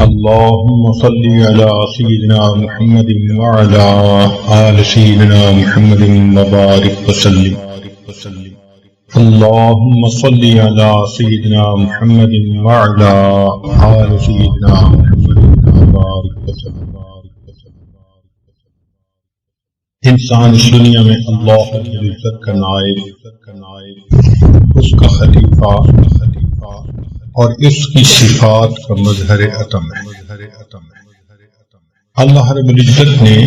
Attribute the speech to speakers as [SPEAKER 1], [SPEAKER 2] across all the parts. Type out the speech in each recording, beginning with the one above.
[SPEAKER 1] اللهم صل على سيدنا محمد وعلى آل سيدنا محمد وبارك وسلم. اللهم صل على سيدنا محمد وعلى آل سيدنا محمد وبارك وسلم. انسان اس دنیا میں اللہ کی عزت کا نائب، اس کا خلیفہ اور اس کی صفات کا مظہر عتم ہے. اللہ رب العزت نے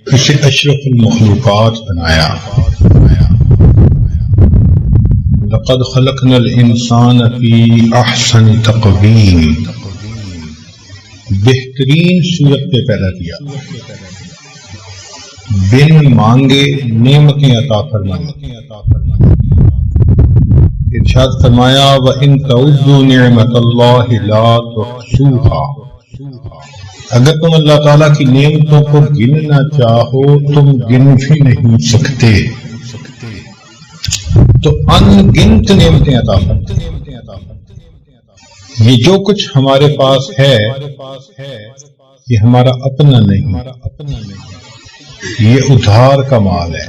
[SPEAKER 1] اسے اشرف المخلوقات بنایا. لقد خلقنا الانسان فی احسن تقویم، بہترین صورت پہ پیدا کیا، بن مانگے نعمتیں عطا فرمائی. ارشاد فرمایا وَإِن تَعُدُّوا نِعْمَةَ اللَّهِ لَا تُحْصُوهَا، اگر تم اللہ تعالیٰ کی نعمتوں کو گننا چاہو تم گن بھی نہیں سکتے. تو ان گنت نعمتیں عطا فرمائی. یہ جو کچھ ہمارے پاس ہے یہ ہمارا اپنا نہیں، یہ ادھار کا مال ہے،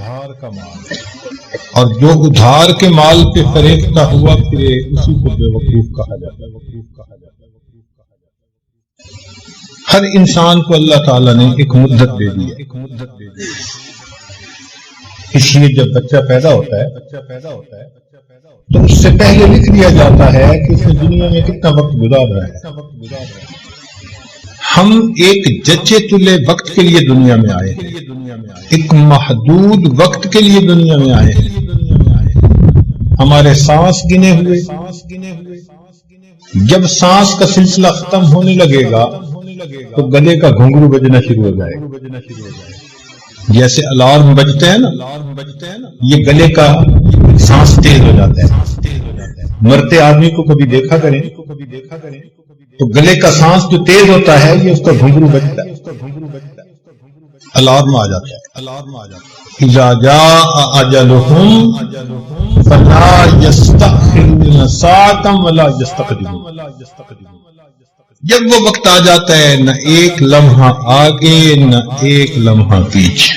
[SPEAKER 1] اور جو ادھار کے مال پہ فریفتہ ہوا پھرے اسی کو بے وقوف کہا جاتا ہے. ہر انسان کو اللہ تعالیٰ نے ایک مدت دے دی ہے، اس لیے جب بچہ پیدا ہوتا ہے تو اس سے پہلے لکھ دیا جاتا ہے کہ اس نے دنیا میں کتنا وقت گزار رہا ہے. ہم ایک جچے تلے وقت کے لیے دنیا میں آئے ہیں، ایک محدود وقت کے لیے دنیا میں آئے ہیں. ہمارے سانس گنے ہوئے، جب سانس کا سلسلہ ختم ہونے لگے گا تو گلے کا گھنگرو بجنا شروع ہو جائے گا. جیسے الارم بجتے ہیں نا، یہ گلے کا سانس تیز ہو جاتا ہے. مرتے آدمی کو کبھی دیکھا کریں تو گلے کا سانس جو تیز ہوتا ہے یہ اس کا گھنگرو بجتا ہے، الارم آ جاتا ہے. اذا جاء اجلهم فلا يستأخرون ساعة ولا يستقدمون. جب وہ وقت آ جاتا ہے نہ ایک لمحہ آگے نہ ایک لمحہ پیچھے،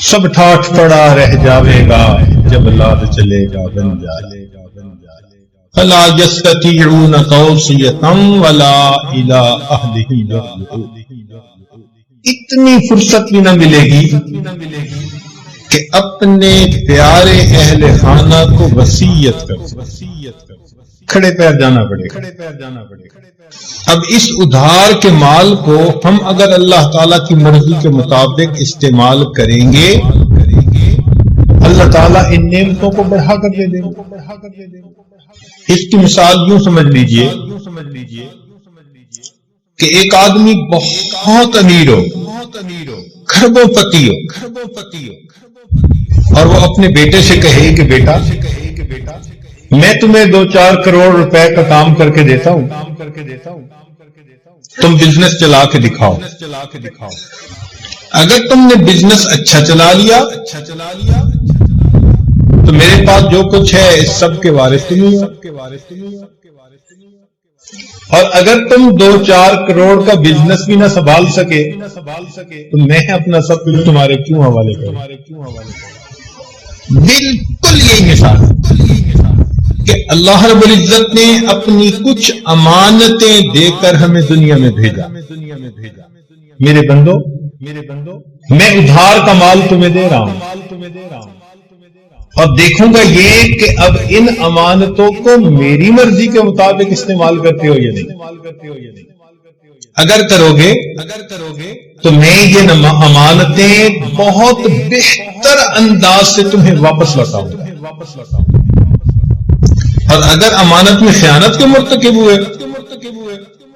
[SPEAKER 1] سب ٹھاٹھ پڑا رہ جاوے گا جب لاد چلے گا بن جائے. فلا يستطيعون توصية ولا إلى أهلهم يرجعون. اتنی فرصت بھی نہ ملے گی کہ اپنے پیارے اہل خانہ کو وصیت کر، کھڑے پیر جانا پڑے گا. اب اس ادھار کے مال کو ہم اگر اللہ تعالیٰ کی مرضی کے مطابق استعمال کریں گے اللہ تعالیٰ ان نعمتوں کو بڑھا کر دے دیں گے. اس کی مثال یوں سمجھ لیجئے کہ ایک آدمی بہت امیر ہو، کھربوں پتی ہو، اور وہ اپنے بیٹے سے کہے کہ بیٹا میں تمہیں 2-4 کروڑ روپے کا کام کر کے دیتا ہوں، تم بزنس چلا کے دکھاؤ. اگر تم نے بزنس اچھا چلا لیا تو میرے پاس جو کچھ ہے اس سب کے وارث تم ہی ہو. اور اگر تم 2-4 کروڑ کا بزنس بھی نہ سنبھال سکے تو میں اپنا سب کچھ تمہارے کیوں حوالے کروں. بالکل یہی مثال کہ اللہ رب العزت نے اپنی کچھ امانتیں دے کر ہمیں دنیا میں بھیجا. میرے بندو میں ادھار کا مال تمہیں دے رہا ہوں، اور دیکھوں گا یہ کہ اب ان امانتوں کو میری مرضی کے مطابق استعمال کرتے ہو یا نہیں. اگر کرو گے تو میں یہ امانتیں بہت بہتر انداز سے تمہیں واپس لوٹاؤں گا. اور اگر امانت میں خیانت کے مرتکب ہوئے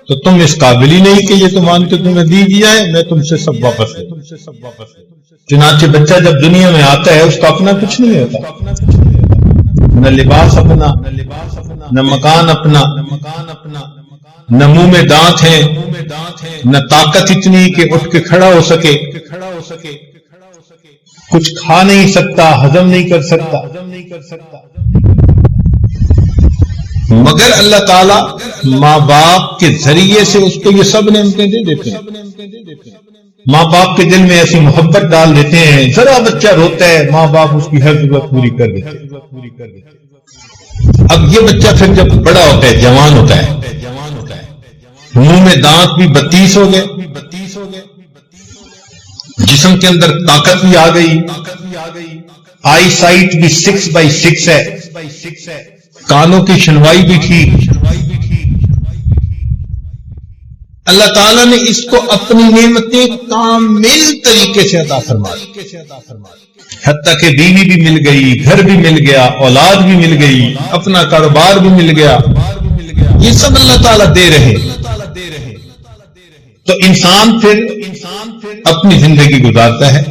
[SPEAKER 1] تو تم اس قابل ہی نہیں کہ یہ امانتیں تمہیں دی جائیں، میں تم سے سب واپس لوں. چنانچہ بچہ جب دنیا میں آتا ہے اس کا اپنا کچھ نہیں ہوتا، نہ لباس اپنا، نہ مکان اپنا، نہ منہ میں دانت ہیں، نہ طاقت اتنی کہ اٹھ کے کھڑا ہو سکے، کچھ کھا نہیں سکتا، ہضم نہیں کر سکتا. مگر اللہ تعالیٰ ماں باپ کے ذریعے سے اس کو یہ سب نعمتیں دے دیتے ہیں. ماں باپ کے دل میں ایسی محبت ڈال دیتے ہیں، ذرا بچہ روتا ہے ماں باپ اس کی ہر ضرورت پوری کر دیتے ہیں. اب یہ بچہ پھر جب بڑا ہوتا ہے، جوان ہوتا ہے، منہ میں دانت بھی 32 ہو گئے، جسم کے اندر طاقت بھی آ گئی، آئی سائٹ بھی 6/6 ہے، کانوں کی سنوائی بھی ٹھیک. اللہ تعالیٰ نے اس کو اپنی نعمتیں کامل طریقے سے عطا فرما دی، حتیٰ کہ بیوی بھی مل گئی، گھر بھی مل گیا، اولاد بھی مل گئی، اپنا کاروبار بھی مل گیا. یہ سب اللہ تعالیٰ دے رہے. تو انسان پھر اپنی زندگی گزارتا ہے.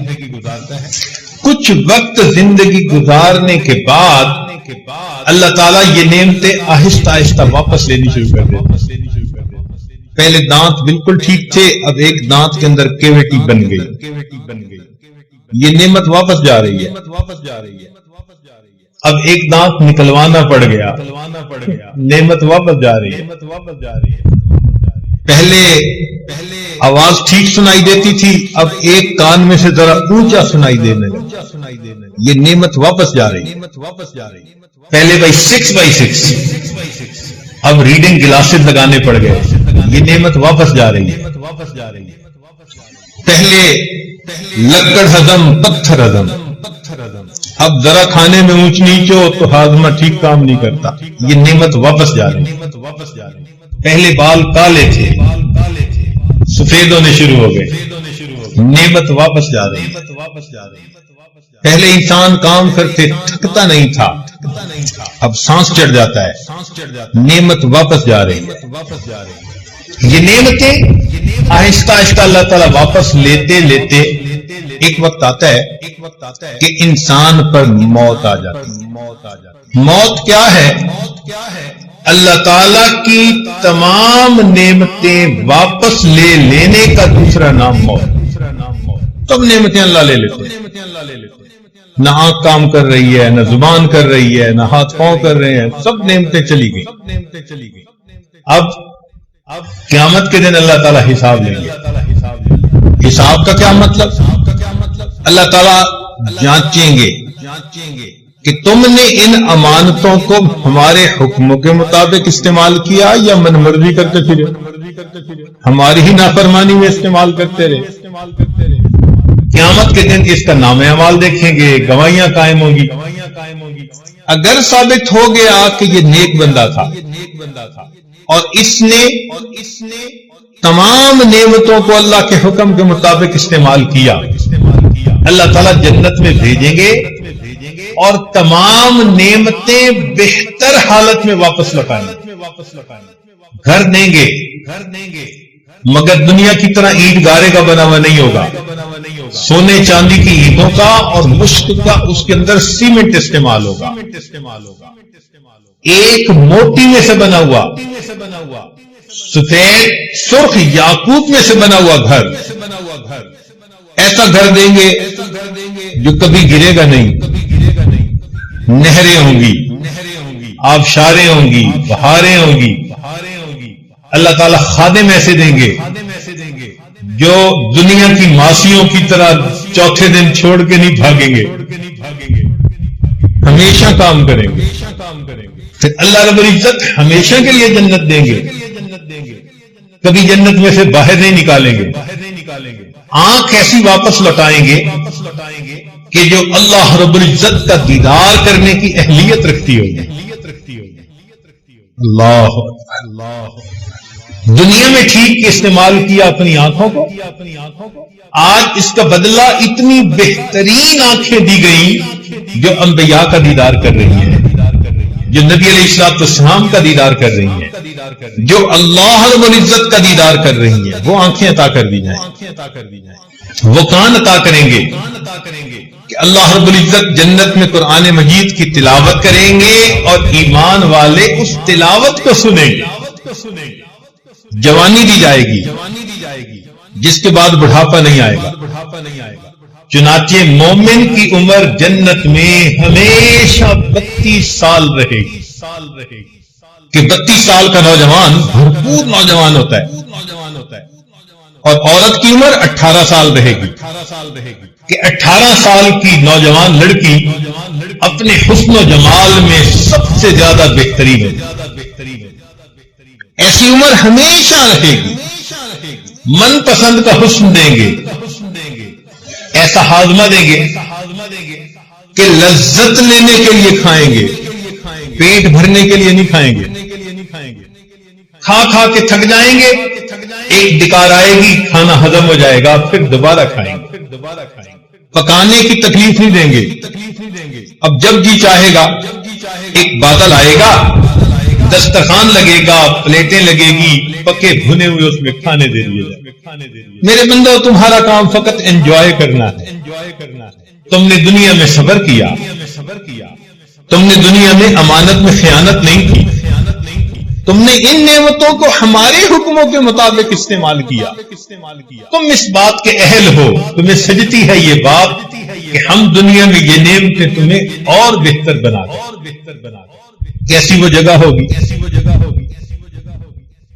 [SPEAKER 1] کچھ وقت زندگی گزارنے کے بعد اللہ تعالیٰ یہ نعمتیں آہستہ آہستہ واپس لینی شروع کر دیتے. پہلے دانت بالکل ٹھیک تھے، اب ایک دانت کے اندر کیویٹی بن گئی، یہ نعمت واپس جا رہی ہے. اب ایک دانت نکلوانا پڑ گیا، نعمت واپس جا رہی ہے. پہلے آواز ٹھیک سنائی دیتی تھی، اب ایک کان میں سے ذرا اونچا سنائی دینے لگا، یہ نعمت واپس جا رہی ہے. پہلے بھائی 6/6، اب ریڈنگ گلاسز لگانے پڑ گئے، یہ نعمت واپس جا رہی ہے. پہلے لکڑ ہضم پتھر ہضم، اب ذرا کھانے میں اونچ نیچ ہو تو ہاضمہ ٹھیک کام نہیں کرتا، یہ نعمت واپس جا رہی ہے. پہلے بال کالے تھے، سفید ہونے شروع ہو گئے، نعمت واپس جا رہی ہے. پہلے انسان کام کرتے تھکتا نہیں تھا، اب سانس چڑھ جاتا ہے، نعمت واپس جا رہی ہے. یہ نعمتیں آہستہ آہستہ اللہ تعالیٰ واپس لیتے لیتے ایک وقت آتا ہے کہ انسان پر موت آ جاتی ہے. موت کیا ہے؟ اللہ تعالیٰ کی تمام نعمتیں واپس لے لینے کا دوسرا نام موت. تب نعمتیں اللہ لے لیتے ہیں. نہ آنکھ کام کر رہی ہے، نہ زبان کر رہی ہے، نہ ہاتھ پاؤں کر رہے ہیں، سب نعمتیں چلی گئی. اب قیامت کے دن اللہ تعالیٰ حساب لیں گے. حساب کا کیا مطلب؟ اللہ تعالیٰ جانچیں گے کہ تم نے ان امانتوں کو ہمارے حکموں کے مطابق استعمال کیا یا من مرضی کرتے پھرے، ہماری ہی نافرمانی میں استعمال کرتے رہے. قیامت کے دن اس کا نام اعمال دیکھیں گے، گواہیاں قائم ہوں گی. اگر ثابت ہو گیا کہ یہ نیک بندہ تھا اور اس نے تمام نعمتوں کو اللہ کے حکم کے مطابق استعمال کیا، اللہ تعالیٰ جنت میں بھیجیں گے اور تمام نعمتیں بہتر حالت میں واپس لوٹائیں گے. گھر دیں گے مگر دنیا کی طرح اینٹ گارے کا بنا ہوا نہیں ہوگا، سونے چاندی کی اینٹوں کا اور مشک کا اس کے اندر سیمنٹ استعمال ہوگا. ایک موٹی میں سے بنا ہوا سفید سرخ یاقوت میں سے بنا ہوا گھر، ایسا گھر دیں گے جو کبھی گرے گا نہیں. نہریں ہوں گی، آبشاریں ہوں گی، بہاریں ہوں گی. اللہ تعالیٰ خادم ایسے دیں گے جو دنیا کی ماسیوں کی طرح چوتھے دن چھوڑ کے نہیں بھاگیں گے، ہمیشہ کام کریں گے. پھر اللہ رب العزت ہمیشہ کے لیے جنت دیں گے، کبھی جنت میں سے باہر نہیں نکالیں گے. آنکھ ایسی واپس لوٹائیں گے کہ جو اللہ رب العزت کا دیدار کرنے کی اہلیت رکھتی ہوگی. اللہ دنیا میں ٹھیک استعمال کیا اپنی آنکھوں کو، آج اس کا بدلہ اتنی بہترین آنکھیں دی گئی جو انبیاء کا دیدار کر رہی ہیں، جو نبی علیہ السلام کا دیدار کر رہی ہیں، جو اللہ رب العزت کا دیدار کر رہی ہیں. وہ آنکھیں عطا کر دی جائیں، وہ کان عطا کریں گے کہ اللہ رب العزت جنت میں قرآن مجید کی تلاوت کریں گے اور ایمان والے اس تلاوت کو سنیں گے. جوانی دی جائے گی جس کے بعد بڑھاپا نہیں آئے گا. چنانچہ مومن کی عمر جنت میں ہمیشہ 32 سال رہے گی. کہ 32 سال کا نوجوان بھرپور نوجوان ہوتا ہے اور عورت کی عمر 18 سال رہے گی، کہ 18 سال کی نوجوان لڑکی اپنے حسن و جمال میں سب سے زیادہ بہترین ہے، ایسی عمر ہمیشہ رہے گی، من پسند کا حسن دیں گے، ایسا ہاضمہ دیں گے کہ لذت لینے کے لیے کھائیں گے، پیٹ بھرنے کے لیے نہیں کھائیں گے، کھا کھا کے تھک جائیں گے، ایک ڈکار آئے گی، کھانا ہضم ہو جائے گا، پھر دوبارہ کھائیں گے، پکانے کی تکلیف نہیں دیں گے، اب جب جی چاہے گا ایک بادل آئے گا، دسترخوان لگے گا، پلیٹیں لگے گی، پکے بھنے ہوئے اس میں کھانے دے دیے جائے۔ میرے بندو تمہارا کام فقط انجوائے کرنا ہے، تم نے دنیا میں صبر کیا، تم نے دنیا میں امانت میں خیانت نہیں کی، تم نے ان نعمتوں کو ہمارے حکموں کے مطابق استعمال کیا، تم اس بات کے اہل ہو، تمہیں سجتی ہے یہ بات کہ ہم دنیا میں یہ نعمتیں تمہیں اور بہتر بنا دیں۔ کیسی وہ جگہ ہوگی؟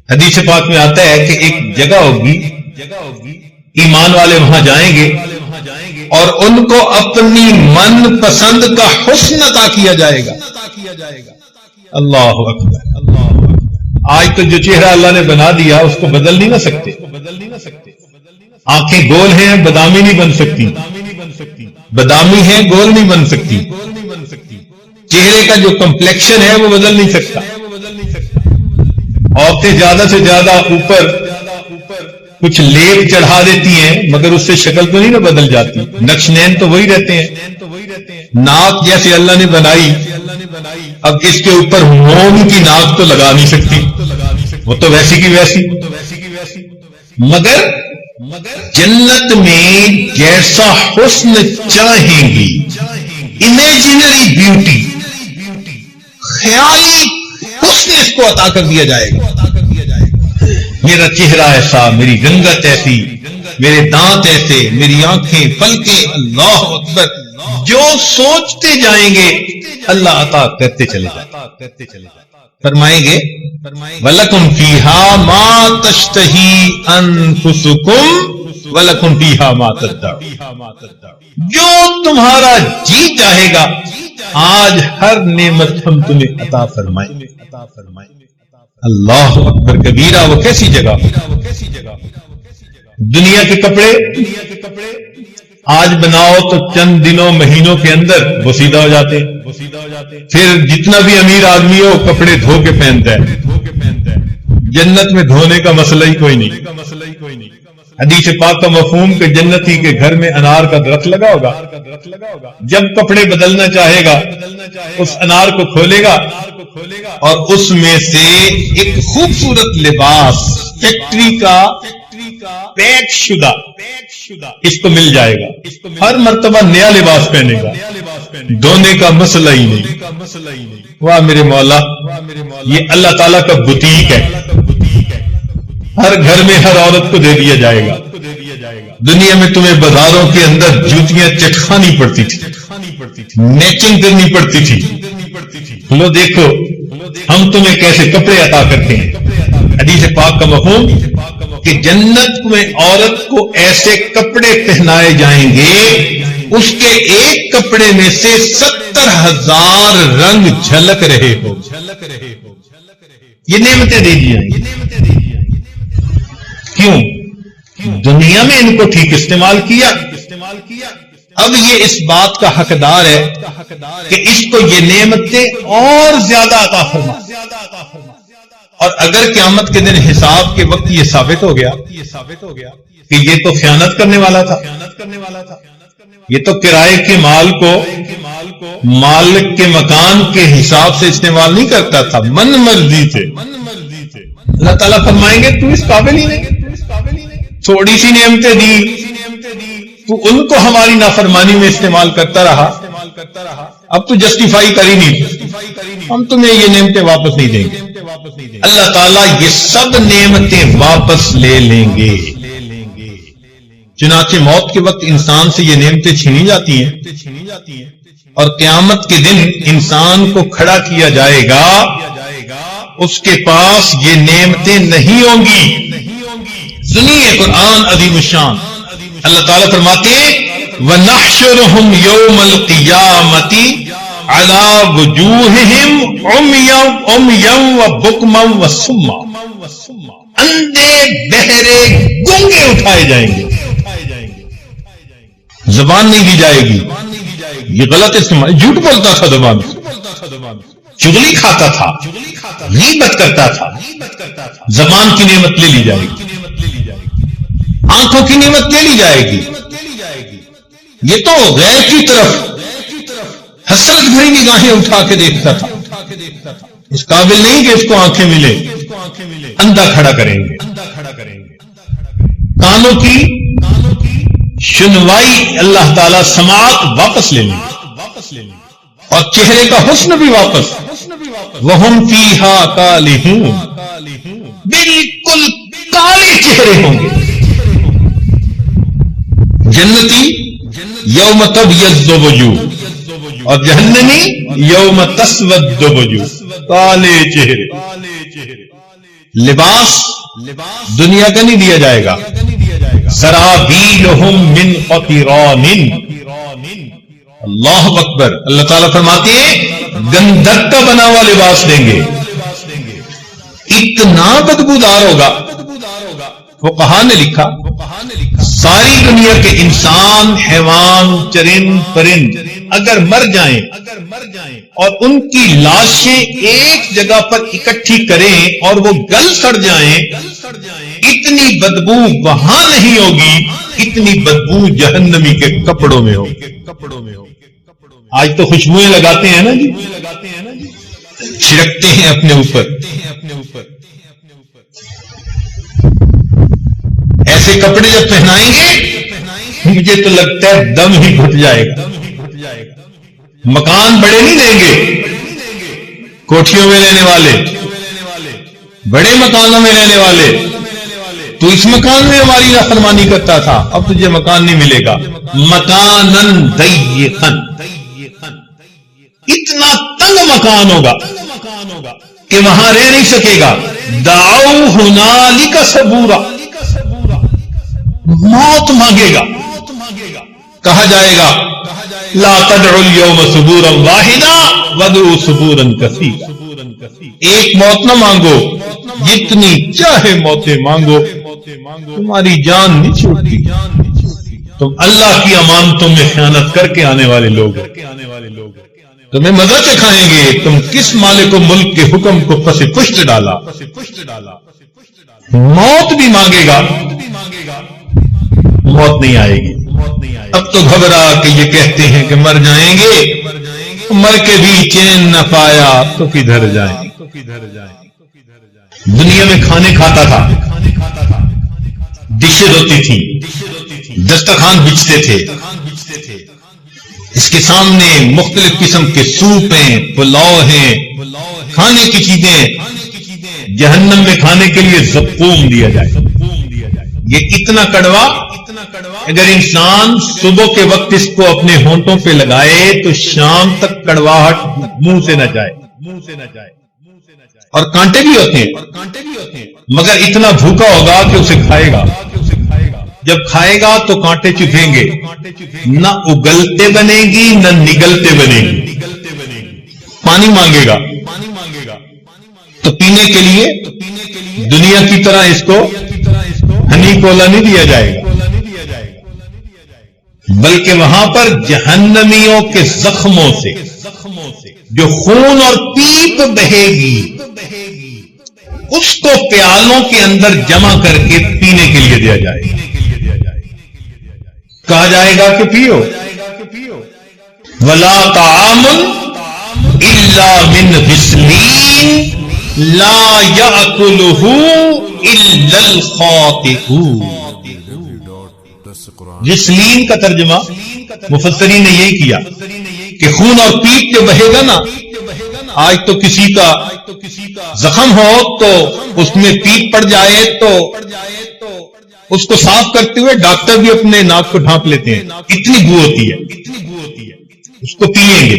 [SPEAKER 1] حدیث پاک میں آتا ہے کہ ایک جگہ ہوگی، ایمان والے وہاں جائیں گے اور ان کو اپنی من پسند کا حسن عطا کیا جائے گا۔ اللہ اکبر۔ آج تو جو چہرہ اللہ نے بنا دیا اس کو بدل نہیں نہ سکتے، آنکھیں گول ہیں بادامی نہیں بن سکتی، بادامی ہیں گول نہیں بن سکتی، چہرے کا جو کمپلیکشن ہے وہ بدل نہیں سکتا، عورتیں زیادہ سے زیادہ اوپر کچھ لیپ چڑھا دیتی ہیں مگر اس سے شکل تو نہیں نہ بدل جاتی، نقش نین تو وہی رہتے ہیں، ناک جیسے اللہ نے بنائی، اب اس کے اوپر موم کی ناک تو لگا نہیں سکتی، وہ تو ویسی کی ویسی، مگر جنت میں جیسا حسن چاہیں گی، امیجنری بیوٹی، خیالی حسن اس کو عطا کر دیا جائے گا۔ میرا چہرہ ایسا، میری رنگت ایسی، میرے دانت ایسے، میری آنکھیں، پلکیں، اللہ اکبر، جو سوچتے جائیں گے اللہ عطا کرتے چلے جائیں۔ فرمائیں گے وَلَكُمْ فِيهَا مَا تَشْتَهِي أَنفُسُكُمْ وَلَكُمْ فِيهَا مَا تَدَّعُونَ، جو تمہارا جی چاہے گا آج ہر نعمت ہم تمہیں عطا فرمائیں۔ اللہ اکبر کبیرہ، وہ کیسی جگہ؟ دنیا کے کپڑے آج بناؤ تو چند دنوں مہینوں کے اندر بوسیدہ ہو جاتے، پھر جتنا بھی امیر آدمی ہو کپڑے دھو کے پہنتا ہے، جنت میں دھونے کا مسئلہ ہی کوئی نہیں۔ حدیث پاک کا مفہوم کہ جنتی کے گھر میں انار کا درخت لگا ہوگا، جب کپڑے بدلنا چاہے گا اس انار کو کھولے گا اور اس میں سے ایک خوبصورت لباس فیکٹری کا پیک شدہ اس کو مل جائے گا، ہر مرتبہ نیا لباس پہنے گا، دھونے کا مسئلہ ہی نہیں۔ واہ میرے مولا، یہ اللہ تعالیٰ کا بوتیک ہے، ہر گھر میں ہر عورت کو دے دیا جائے گا۔ دنیا میں تمہیں بازاروں کے اندر جوتیاں چٹکانی پڑتی تھی، میچنگ کرنی پڑتی تھی، لو دیکھو ہم تمہیں کیسے کپڑے عطا کرتے ہیں۔ حدیث پاک کا مفہوم کہ جنت میں عورت کو ایسے کپڑے پہنائے جائیں گے اس کے ایک کپڑے میں سے 70,000 رنگ جھلک رہے ہو، یہ نعمتیں دے دی جائیں گی۔ کیوں؟ دنیا میں ان کو ٹھیک استعمال کیا، اب یہ اس بات کا حقدار ہے کہ اس کو یہ نعمتیں اور زیادہ عطا فرما، اور اگر قیامت کے دن حساب کے وقت یہ ثابت ہو گیا کہ یہ تو خیانت کرنے والا تھا، یہ تو کرائے کے مال کو مالک کے مکان کے حساب سے استعمال نہیں کرتا تھا، من مرضی سے، اللہ تعالیٰ فرمائیں گے تو اس قابل ہی نہیں، تھوڑی سی نعمتیں دی تو ان کو ہماری نافرمانی میں استعمال کرتا رہا، اب تو جسٹیفائی کر ہی نہیں، ہم تمہیں یہ نعمتیں واپس نہیں دیں گے۔ اللہ تعالیٰ یہ سب نعمتیں واپس لے لیں گے، چنانچہ موت کے وقت انسان سے یہ نعمتیں چھینی جاتی ہیں اور قیامت کے دن انسان کو کھڑا کیا جائے گا اس کے پاس یہ نعمتیں نہیں ہوں گی. سنیے قرآن عظیم الشان. اللہ تعالیٰ فرماتے ہیں وَنَحْشُرُهُمْ يَوْمَ الْقِيَامَةِ عَلَى وُجُوهِهِمْ عُمْيًا وَبُكْمًا وَصُمًّا. اندھے بہرے گونگے اٹھائے جائیں گے, زبان نہیں دی جائے گی. یہ غلط استعمال, جھوٹ بولتا تھا زبان سے, چغلی کھاتا تھا, غیبت کرتا تھا. زبان کی نعمت لے لی جائے گی, آنکھوں کی نعمت لے لی جائے گی. یہ تو غیر کی طرف حسرت بھری نگاہیں اٹھا کے دیکھتا تھا, اس قابل نہیں کہ اس کو آنکھیں ملے. اندھا کھڑا کریں گے. کانوں کی سنوائی اللہ تعالی سماعت واپس لے لیں گے, اور چہرے کا حسن بھی واپس. وَهُمْ فِيهَا كَالِحُونَ, بالکل کالے چہرے ہوں گے. جنتی یوم تبیض وجوہ, اور جہنمی یوم تسود وجوہ, کالے چہرے. لباس دنیا کا نہیں دیا جائے گا. سرابیلہم من قطران. اللہ اکبر. اللہ تعالیٰ فرماتے ہیں گندھک کا بنا ہوا لباس دیں گے. اتنا بدبودار ہوگا. فقہا نے لکھا ساری دنیا کے انسان, حیوان, چرند, پرند اگر مر جائیں اور ان کی لاشیں ایک جگہ پر اکٹھی کریں اور وہ گل سڑ جائیں, اتنی بدبو وہاں نہیں ہوگی اتنی بدبو جہنمی کے کپڑوں میں ہوگی. آج تو خوشبوئیں لگاتے ہیں نا جی, چھڑکتے ہیں اپنے اوپر. ایسے کپڑے جب پہنائیں گے مجھے تو لگتا ہے دم ہی گھٹ جائے گا. مکان بڑے نہیں دیں گے, کوٹھیوں میں رہنے والے, بڑے مکانوں میں رہنے والے. تو اس مکان میں ہماری نافرمانی کرتا تھا, اب تجھے مکان نہیں ملے گا. مکانن ضیقن, اتنا تنگ مکان ہوگا کہ وہاں رہ نہیں سکے گا. دعوا ہنالک ثبورا, موت مانگے گا. کہا جائے گا لا تدعوا اليوم ثبورا واحدا وادعوا ثبورا کثیرا. ایک موت نہ مانگو, جتنی چاہے موتیں مانگو, تمہاری جان نہیں چھوٹتی. تم اللہ کی امانتوں میں خیانت کر کے آنے والے لوگ ہو. تمہیں مزہ چکھائیں گے تم کس مالک و ملک کے حکم کو پس پشت ڈالا. موت بھی مانگے گا, موت نہیں آئے گی. اب تو گھبرا کہ یہ کہتے ہیں کہ مر جائیں گے, مر کے بھی چین نہ پایا تو کدھر جائیں. دنیا میں کھانے کھاتا تھا, ڈشز ہوتی تھی, دسترخوان بچتے تھے, اس کے سامنے مختلف قسم کے سوپ ہیں, پلاؤ ہیں, کھانے کی چیزیں. جہنم میں کھانے کے لیے زقوم دیا جائے. یہ اتنا کڑوا, اگر انسان صبح کے وقت اس کو اپنے ہونٹوں پہ لگائے تو شام تک کڑواہٹ منہ سے نہ جائے. اور کانٹے بھی ہوتے ہیں, مگر اتنا بھوکا ہوگا کہ اسے کھائے گا. جب کھائے گا تو کانٹے چبھیں گے, نہ اگلتے بنے گی نہ نگلتے بنے گی. پانی مانگے گا تو پینے کے لیے دنیا کی طرح اس کو ہنی کولا نہیں دیا جائے گا, بلکہ وہاں پر جہنمیوں کے زخموں سے جو خون اور پیپ بہے گی اس کو پیالوں کے اندر جمع کر کے پینے کے لیے دیا جائے گا. کہا جائے گا کہ پیو. ولا طعام الا من غسلین لا یاکلہ الا الخاطئون. غسلین کا ترجمہ مفسرین نے یہی کیا کہ خون اور پیپ جو بہے گا نا, آج تو کسی کا زخم ہو تو اس میں پیپ پڑ جائے تو اس کو صاف کرتے ہوئے ڈاکٹر بھی اپنے ناک کو ڈھانپ لیتے ہیں, اتنی بو ہوتی ہے. اس کو پیئیں گے,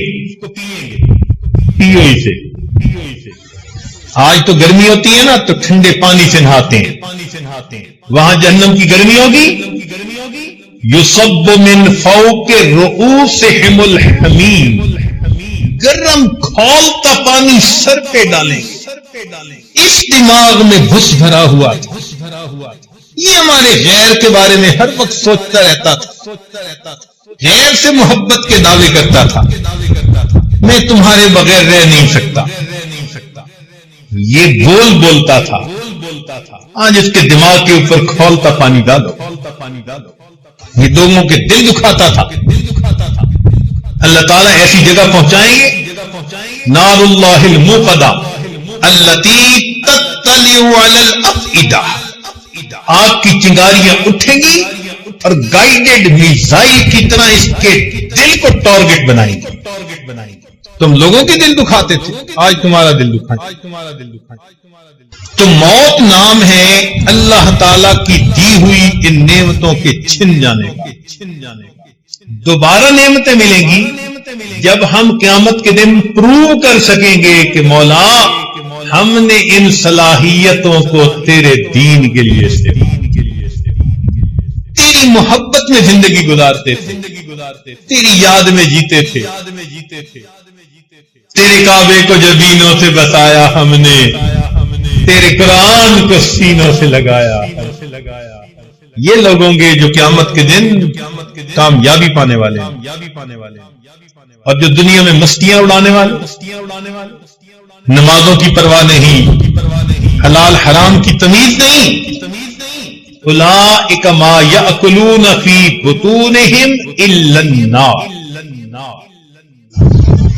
[SPEAKER 1] پیو اسے. آج تو گرمی ہوتی ہے نا تو ٹھنڈے پانی سے نہاتے ہیں، وہاں جہنم کی گرمی ہوگی، یصب من فوق رؤوسہم الحمیم، گرم کھولتا پانی سر پہ ڈالیں گے۔ اس دماغ میں بھس بھرا ہوا تھا، یہ ہمارے غیر کے بارے میں ہر وقت سوچتا رہتا تھا، غیر سے محبت کے دعوے کرتا تھا، میں تمہارے بغیر رہ نہیں سکتا، یہ بولتا تھا۔ آج اس کے دماغ کے اوپر کھولتا پانی ڈالو، یہ لوگوں کے دل دکھاتا تھا۔ اللہ تعالیٰ ایسی جگہ پہنچائیں گے، نار اللہ الموقدہ التی تطلع علی الافئدہ، آگ کی چنگاریاں اٹھیں گی اور گائیڈڈ میزائل کی طرح اس کے دل کو ٹارگٹ بنائیں گے۔ تم لوگوں کے دل دکھاتے تھے، آج تمہارا دل دکھائیں۔ تو موت نام ہے اللہ تعالی کی دی ہوئی ان نعمتوں کے چھن جانے کا۔ دوبارہ نعمتیں ملیں گی جب ہم قیامت کے دن پروو کر سکیں گے کہ مولا ہم نے ان صلاحیتوں کو تیرے دین کے لیے استعمال کیا، تیری محبت میں زندگی گزارتے تھے، تیری یاد میں جیتے تھے، تیرے کعبے کو جبینوں سے بسایا ہم نے، تیرے قرآن کو سینوں سے لگایا۔ یہ لوگ ہوں گے جو قیامت کے دن کامیابی پانے والے ہیں، اور جو دنیا میں مستیاں اڑانے والے، نمازوں کی پرواہ نہیں، حلال حرام کی تمیز نہیں، اولئک ما یأکلون فی بطونہم الا النار۔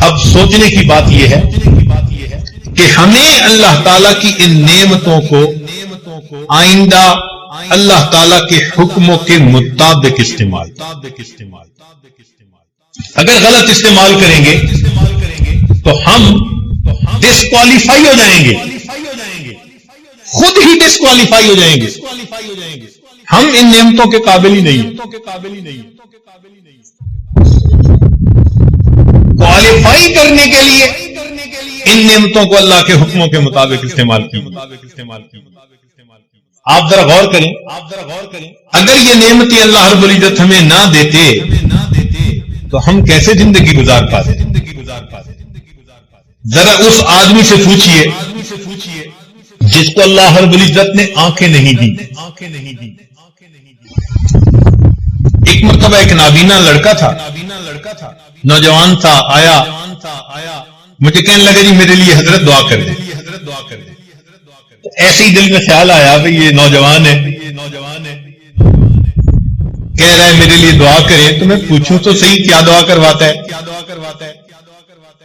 [SPEAKER 1] اب سوچنے کی بات یہ ہے کہ ہمیں اللہ تعالی کی ان نعمتوں کو آئندہ اللہ تعالی کے حکموں کے مطابق استعمال، اگر غلط استعمال کریں گے تو ہم ڈسکوالیفائی ہو جائیں گے، خود ہی ڈسکوالیفائی ہو جائیں گے، ہم ان نعمتوں کے قابل ہی نہیں ہیں۔ کوالیفائی کرنے کے لیے ان نعمتوں کو اللہ کے حکموں کے مطابق استعمال کی۔ آپ ذرا غور کریں، اگر یہ نعمتیں اللہ رب العزت ہمیں نہ دیتے تو ہم کیسے زندگی گزار پاتے؟ ذرا اس آدمی سے پوچھئے جس کو اللہ رب العزت نے آنکھیں نہیں دی۔ ایک مرتبہ ایک نابینا لڑکا تھا، نوجوان تھا، آیا مجھے کہنے لگا جی میرے لیے حضرت دعا کر دیں۔ ایسے ہی دل میں خیال آیا بھئی یہ نوجوان ہے، کہہ رہا ہے میرے لیے دعا کریں، تو میں پوچھوں تو صحیح کیا دعا کرواتا ہے؟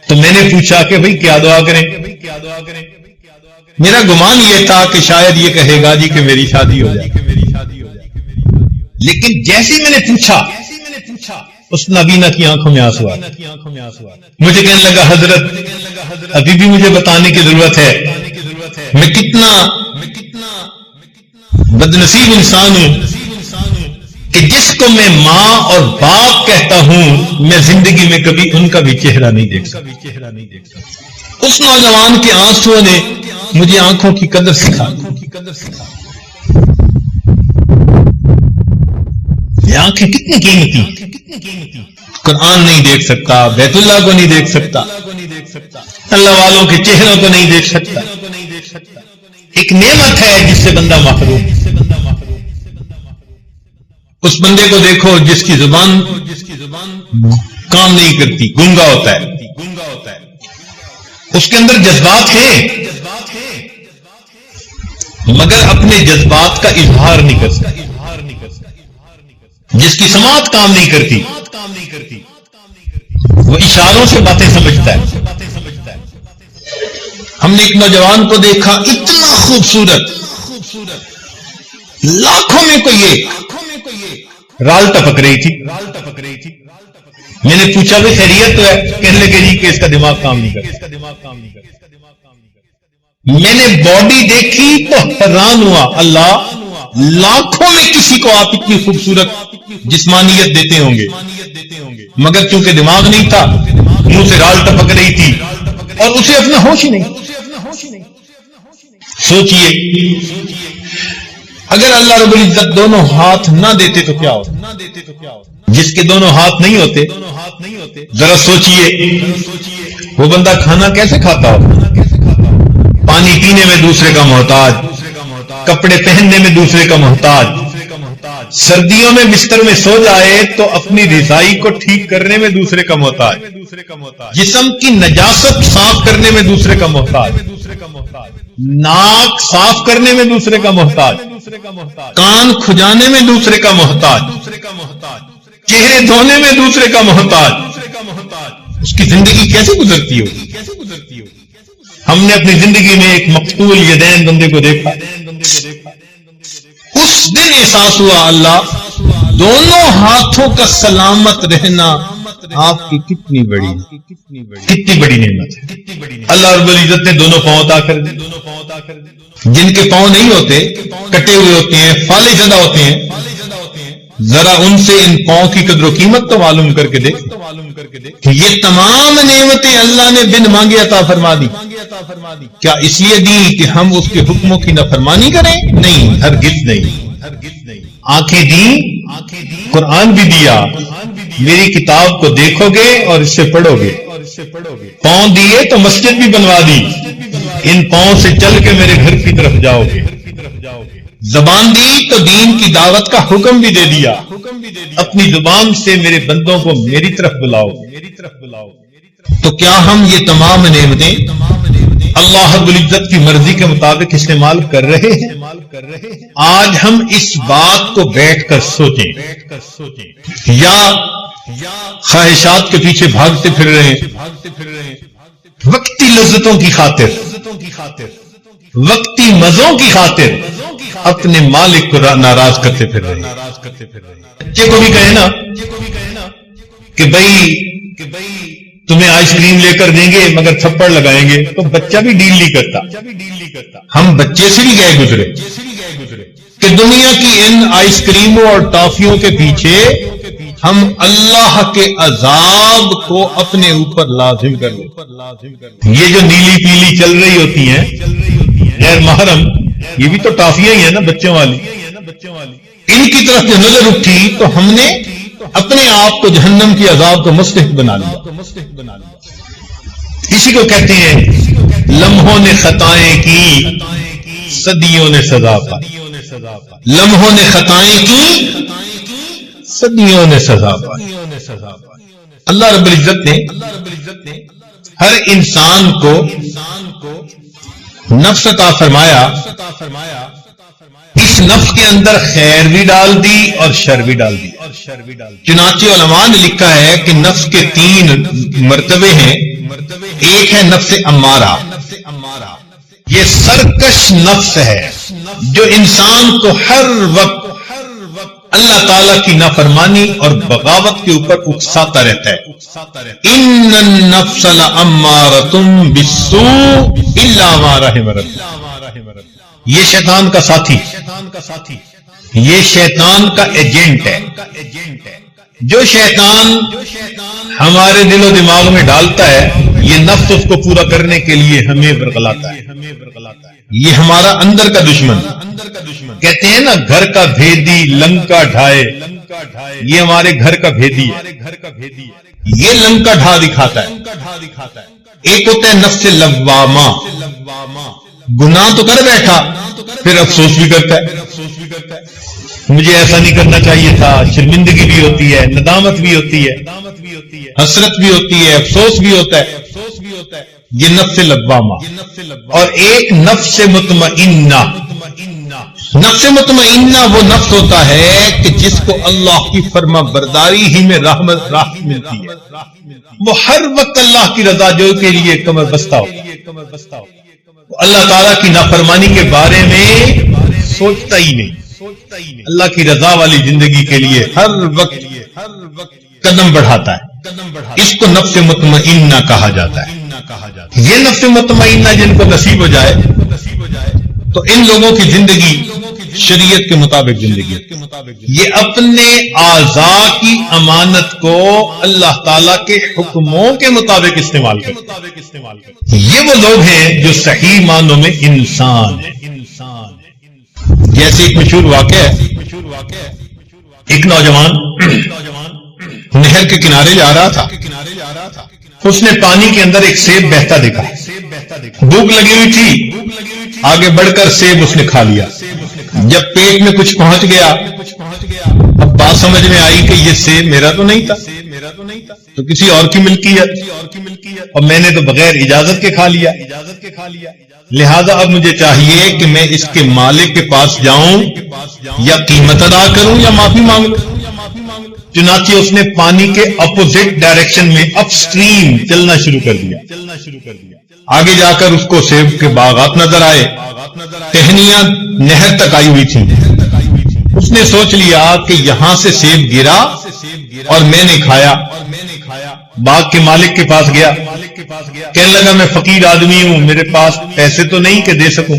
[SPEAKER 1] تو میں نے پوچھا کہ بھئی کیا دعا کریں؟ میرا گمان یہ تھا کہ شاید یہ کہے گا جی کہ میری شادی ہو جائے، لیکن جیسے میں نے پوچھا اس نابینا کی آنکھوں میں آنسو آ مجھے کہنے لگا حضرت ابھی بھی مجھے بتانے کی ضرورت ہے، میں کتنا بدنصیب انسان ہوں کہ جس کو میں ماں اور باپ کہتا ہوں میں زندگی میں کبھی ان کا بھی چہرہ نہیں دیکھ سکتا۔ اس نوجوان کے آنسو نے مجھے آنکھوں کی قدر سکھا۔ یہ آنکھیں کتنی قیمتی، قرآن نہیں دیکھ سکتا، بیت اللہ کو نہیں دیکھ سکتا، اللہ والوں کے چہروں کو نہیں دیکھ سکتا۔ ایک نعمت ہے جس سے بندہ محروم۔ اس بندے کو دیکھو جس کی زبان کام نہیں کرتی، گونگا ہوتا ہے، اس کے اندر جذبات ہیں مگر اپنے جذبات کا اظہار نہیں کر سکتا، جس کی سماعت کام نہیں کرتی وہ اشاروں سے باتیں سمجھتا ہے۔ ہم نے ایک نوجوان کو دیکھا اتنا خوبصورت، لاکھوں میں کوئی ایک، رال ٹپک رہی تھی۔ میں نے پوچھا بھی خیریت تو ہے؟ کہنے لگے جی کہ اس کا دماغ کام نہیں کرتا۔ میں نے باڈی دیکھی تو حیران ہوا، اللہ لاکھوں میں کسی کو آپ اتنی خوبصورت جسمانیت دیتے ہوں گے مگر چونکہ دماغ نہیں تھا، منہ سے رال ٹپک رہی تھی اور اسے اپنا ہوش ہی نہیں۔ سوچئے اگر اللہ رب العزت دونوں ہاتھ نہ دیتے تو کیا ہوتا؟ جس کے دونوں ہاتھ نہیں ہوتے ذرا سوچئے وہ بندہ کھانا کیسے کھاتا ہو؟ پانی پینے میں دوسرے کا محتاج، کپڑے پہننے میں دوسرے کا محتاج، سردیوں میں بستر میں سو جائے تو اپنی رضائی کو ٹھیک کرنے میں دوسرے کا محتاج، جسم کی نجاست صاف کرنے میں دوسرے کا محتاج، ناک صاف کرنے میں دوسرے کا محتاج، کان کھجانے میں دوسرے کا محتاج، چہرے دھونے میں دوسرے کا محتاج، اس کی زندگی کیسے گزرتی ہوگی؟ ہم نے اپنی زندگی میں ایک مقتول یدین بندے کو دیکھا، اس دن احساس ہوا اللہ دونوں ہاتھوں کا سلامت رہنا آپ کی کتنی بڑی نعمت ہے۔ اللہ رب العزت نے دونوں پاؤں عطا کر دی۔ جن کے پاؤں نہیں ہوتے، کٹے ہوئے ہوتے ہیں، فالے زدہ ہوتے ہیں، ذرا ان سے ان پاؤں کی قدر و قیمت تو معلوم کر کے دیکھ کہ یہ تمام نعمتیں اللہ نے بن مانگے عطا فرما دی۔ کیا اس لیے دی کہ ہم اس کے حکموں کی نافرمانی کریں؟ نہیں، ہرگز نہیں۔ آنکھیں دی، قرآن بھی دیا، میری کتاب کو دیکھو گے اور اس سے پڑھو گے۔ پاؤں دیے تو مسجد بھی بنوا دی، ان پاؤں سے چل کے میرے گھر کی طرف جاؤ گے۔ زبان دی تو دین کی دعوت کا حکم بھی دے دیا، اپنی زبان سے میرے بندوں کو میری طرف بلاؤ۔ تو کیا ہم یہ تمام نعمتیں اللہ رب العزت کی مرضی کے مطابق استعمال کر رہے ہیں؟ آج ہم اس بات کو بیٹھ کر سوچیں، یا خواہشات کے پیچھے بھاگتے پھر رہے ہیں، وقتی لذتوں کی خاطر، وقتی مزوں کی خاطر اپنے مالک کو ناراض کرتے پھر رہے ہیں۔ بچے کو بھی کہے نا کہ بھائی تمہیں آئس کریم لے کر دیں گے مگر تھپڑ لگائیں گے، تو بچہ بھی ڈیل نہیں کرتا۔ ہم بچے سے بھی گئے گزرے کہ دنیا کی ان آئس کریموں اور ٹافیوں کے پیچھے ہم اللہ کے عذاب کو اپنے اوپر لازم کر لیں۔ یہ جو نیلی پیلی چل رہی ہوتی ہیں غیر محرم، یہ بھی تو ٹافیاں ہی ہیں نا بچوں والی، ان کی طرف جو نظر اٹھی تو ہم نے اپنے آپ کو جہنم کی عذاب کو مستحق بنا لیا۔ اسی کو کہتے ہیں لمحوں نے خطائیں کی، صدیوں نے سزا پائی۔ لمحوں نے خطائیں کی، صدیوں نے سزا پائی۔ اللہ رب العزت نے ہر انسان کو نفس عطا فرمایا، اس نفس کے اندر خیر بھی ڈال دی اور شر بھی ڈال دی۔ چنانچہ علماء نے لکھا ہے کہ نفس کے 3 مرتبے ہیں۔ ایک ہے نفس امارہ، یہ سرکش نفس ہے جو انسان کو ہر وقت اللہ تعالیٰ کی نافرمانی اور بغاوت کے اوپر اکساتا رہتا ہے۔ ان النفس لامارۃ بالسوء الا ما رحم ربک، یہ شیطان کا ساتھی، یہ شیطان کا ایجنٹ ہے۔ جو شیطان ہمارے دل و دماغ میں ڈالتا ہے، یہ نفس اس کو پورا کرنے کے لیے ہمیں ورغلاتا ہے۔ یہ ہمارا اندر کا دشمن، کہتے ہیں نا گھر کا بھیدی لنکا ڈھائے، یہ ہمارے گھر کا بھیدی ہے، یہ لنکا ڈھا دکھاتا ہے۔ ایک ہوتا ہے نفس لوامہ، گناہ تو کر بیٹھا پھر افسوس بھی کرتا ہے، مجھے ایسا نہیں کرنا چاہیے تھا، شرمندگی بھی ہوتی ہے، ندامت بھی ہوتی ہے، حسرت بھی ہوتی ہے، افسوس بھی ہوتا ہے، یہ نفس لوامہ۔ اور ایک نفس مطمئنہ، نفس مطمئنہ وہ نفس ہوتا ہے کہ جس کو اللہ کی فرما برداری ہی میں راحت ملتی ہے، وہ ہر وقت اللہ کی رضا جوئی کے لیے کمر بستہ ہو، اللہ تعالیٰ کی نافرمانی کے بارے میں سوچتا ہی نہیں، اللہ کی رضا والی زندگی کے لیے ہر وقت قدم بڑھاتا ہے۔ اس کو نفس مطمئنہ کہا جاتا ہے۔ یہ نفس مطمئنہ جن کو نصیب ہو جائے تو ان لوگوں کی زندگی شریعت کے مطابق زندگی، یہ اپنے اعضاء کی امانت کو اللہ تعالیٰ کے حکموں کے مطابق استعمال کرتے، یہ وہ لوگ ہیں جو صحیح معنوں میں انسان ہیں۔ جیسے ایک مشہور واقعہ ہے، ایک نوجوان نہر کے کنارے جا رہا تھا، اس نے پانی کے اندر ایک سیب بہتا دیکھا، بھوک لگی ہوئی تھی، آگے بڑھ کر سیب اس نے کھا لیا۔ جب پیٹ میں کچھ پہنچ گیا، اب بات سمجھ میں آئی کہ یہ سیب میرا تو نہیں تھا، تو کسی اور کی ملکیت، اور میں نے تو بغیر اجازت کے کھا لیا، لہذا اب مجھے چاہیے کہ میں اس کے مالک کے پاس جاؤں، یا قیمت ادا کروں یا معافی مانگ لوں۔ چنانچہ اس نے پانی کے اپوزٹ ڈائریکشن میں اپ سٹریم چلنا شروع کر دیا۔ آگے جا کر اس کو سیب کے باغات نظر آئے، ٹہنیاں نہر تک آئی ہوئی تھیں۔ اس نے سوچ لیا کہ یہاں سے سیب گرا اور میں نے کھایا۔ باغ کے مالک کے پاس گیا، کہنے لگا میں فقیر آدمی ہوں، میرے پاس پیسے تو نہیں کہ دے سکوں،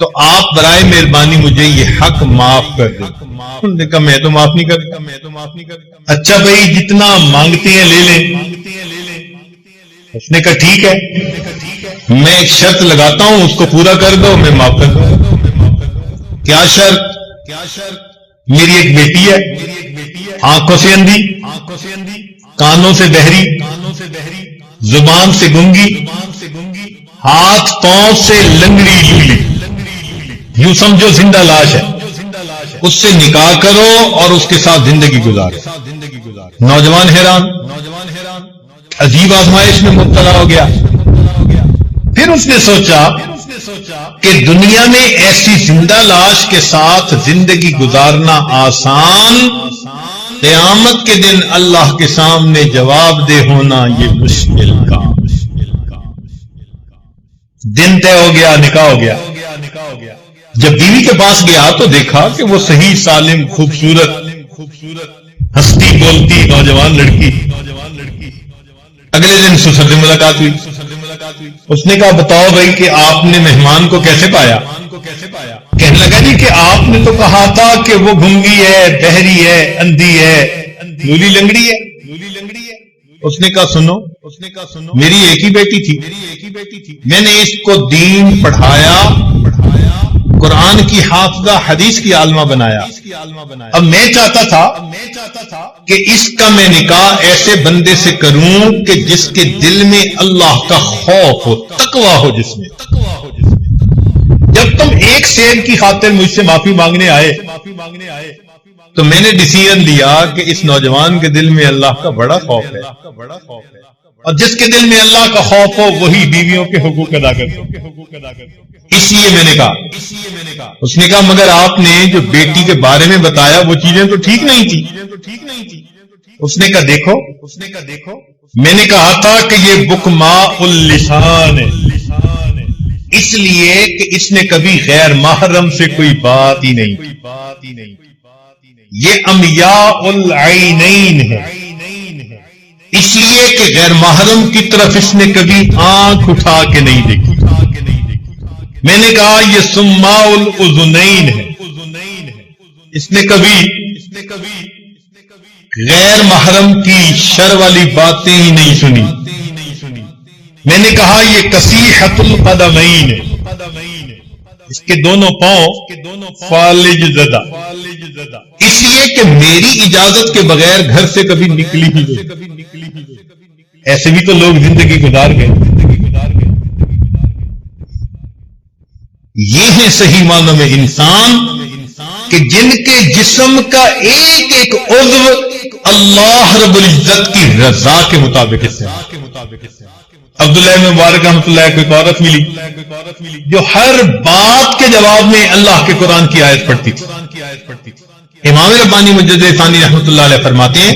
[SPEAKER 1] تو آپ برائے مہربانی مجھے یہ حق معاف کر دیں۔ انہوں نے کہا میں تو معاف نہیں کرتا۔ اچھا بھائی جتنا مانگتے ہیں لے لیں۔ اس نے کہا ٹھیک ہے، میں ایک شرط لگاتا ہوں، اس کو پورا کر دو، میں معاف کر دوں۔ کیا شرط؟ میری ایک بیٹی ہے، آنکھوں سے اندھی، کانوں سے بہری، زبان سے گنگی، ہاتھ پاؤں سے لنگڑی لولی، یوں سمجھو زندہ لاش ہے، اس سے نکاح کرو اور اس کے ساتھ زندگی گزارو۔ نوجوان حیران، عجیب آزمائش میں مبتلا ہو گیا۔ پھر اس نے سوچا کہ دنیا میں ایسی زندہ لاش کے ساتھ زندگی گزارنا آسان، قیامت کے دن اللہ کے سامنے جواب دہ ہونا یہ مشکل کام۔ دن طے ہو گیا، نکاح ہو گیا۔ جب بیوی کے پاس گیا تو دیکھا کہ وہ صحیح سالم خوبصورت ہستی بولتی نوجوان لڑکی۔ اگلے دن سسر سے ملاقات ہوئی، اس نے کہا بتاؤ بھائی کہ آپ نے مہمان کو کیسے پایا؟ کہنے لگا جی کہ آپ نے تو کہا تھا کہ وہ گنگی ہے، بہری ہے، اندھی ہے، لولی لنگڑی ہے۔ اس نے کہا سنو، میری ایک ہی بیٹی تھی، میں نے اس کو دین پڑھایا، قرآن کی حافظہ، حدیث کی عالمہ بنایا۔ اب میں چاہتا تھا کہ اس کا میں نکاح ایسے بندے سے کروں کہ جس کے دل میں اللہ کا خوف ہو، تقویٰ ہو جس میں۔ جب تم ایک سیب کی خاطر مجھ سے معافی مانگنے آئے تو میں نے ڈیسیژن لیا کہ اس نوجوان کے دل میں اللہ کا بڑا خوف ہے، اور جس کے دل میں اللہ کا خوف ہو وہی بیویوں کے حقوق ادا کرتے۔ اس لیے میں نے کہا، اس نے کہا مگر آپ نے جو بیٹی کے بارے میں بتایا وہ چیزیں تو ٹھیک نہیں تھی۔ اس نے کہا دیکھو، میں نے کہا تھا کہ یہ بکماء اللسان ہے، اس لیے کہ اس نے کبھی غیر محرم سے کوئی بات ہی نہیں، یہ امیاء العینین ہے، اس لیے کہ غیر محرم کی طرف اس نے کبھی آنکھ اٹھا کے نہیں دیکھی۔ میں نے کہا یہ سماء الاذنین ہے، اس نے کبھی غیر محرم کی شر والی باتیں ہی نہیں سنی۔ میں نے کہا یہ کسیحۃ القدمین ہے، اس کے دونوں پاؤں فالج زدہ، اس لیے کہ میری اجازت کے بغیر گھر سے کبھی نکلی ہی نہیں۔ ایسے بھی تو لوگ زندگی گزار گئے۔ یہ ہے صحیح معنوں میں انسان کہ جن کے جسم کا ایک ایک عضو اللہ رب العزت کی رضا کے مطابق ہے۔ عبداللہ مبارک رحمۃ اللہ کو ایک عورت ملی جو ہر بات کے جواب میں اللہ کے قرآن کی آیت پڑھتی تھی۔ امام ربانی مجدد ثانی رحمۃ اللہ علیہ فرماتے ہیں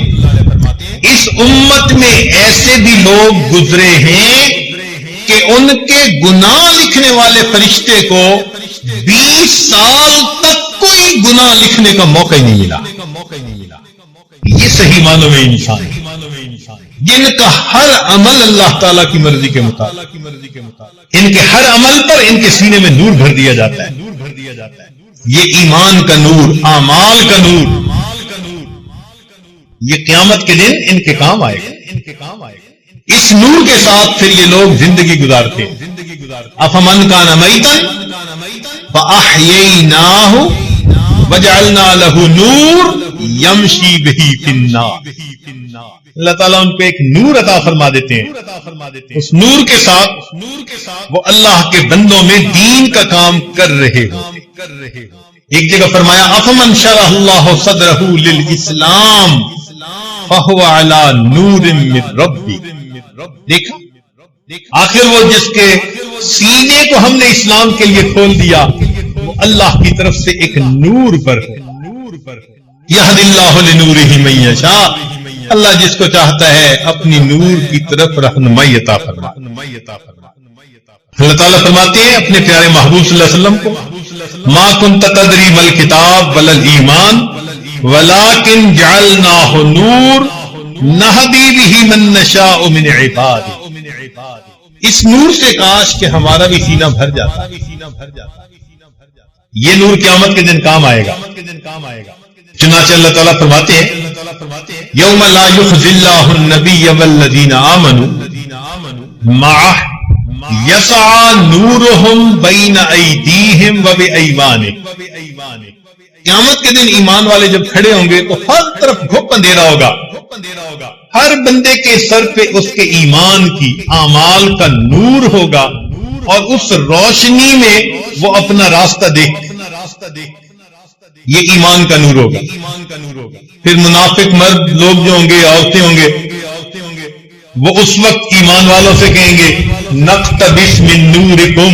[SPEAKER 1] اس امت میں ایسے بھی لوگ گزرے ہیں کہ ان کے گناہ لکھنے والے فرشتے کو 20 سال تک کوئی گناہ لکھنے کا موقع ہی نہیں ملا۔ یہ صحیح معنوں میں انسان ہے جن کا ہر عمل اللہ تعالیٰ کی مرضی کے مطابق، ان کے ہر عمل پر ان کے سینے میں نور بھر دیا جاتا ہے۔ یہ ایمان کا نور، اعمال کا نور، یہ قیامت کے دن ان کے کام آئے گا۔ اس نور کے ساتھ پھر یہ لوگ زندگی گزارتے ہیں۔ افمن کان میتا فاحییناہ وجعلنا لہ نور یمشی بہ فی الناس۔ اللہ تعالیٰ ان کو ایک نور عطا فرما دیتے ہیں، اس نور کے ساتھ وہ اللہ کے بندوں میں دین کا کام کر رہے ہو۔ ایک جگہ فرمایا افمن شرح اللہ صدرہ للاسلام فہو علی نور من ربہ۔ دیکھا آخر وہ جس کے سینے کو ہم نے اسلام کے لیے کھول دیا وہ اللہ کی طرف سے ایک نور پر ہے۔ یہد اللہ لنورہ من یشاء، اللہ جس کو چاہتا ہے اپنی نور کی طرف رہنمائی عطا فرماتا ہے۔ اللہ تعالیٰ فرماتے ہیں اپنے پیارے محبوب صلی اللہ علیہ وسلم کو ما کنت تدری ما الکتاب ولا الایمان ولکن جعلناہ نور نہدی بہ من نشاء من عبادہ۔ اس نور سے کاش کہ ہمارا بھی سینہ بھر جاتا۔ یہ نور قیامت کے دن کام آئے گا۔ چنانچہ اللہ تعالیٰ فرماتے ہیں یوم لا یخزی اللہ النبی والذین آمنوا معہ یسعی نورہم بین ایدیہم وبایمانہم۔ قیامت کے دن ایمان والے جب کھڑے ہوں گے تو ہر طرف گھپ اندھیرا ہوگا، ہر بندے کے سر پہ اس کے ایمان کی اعمال کا نور ہوگا اور اس روشنی میں وہ اپنا راستہ دیکھ، یہ ایمان کا نور ہوگا۔ پھر منافق مرد لوگ جو ہوں گے، عورتیں ہوں گے، وہ اس وقت ایمان والوں سے کہیں گے نقتبس من نورکم،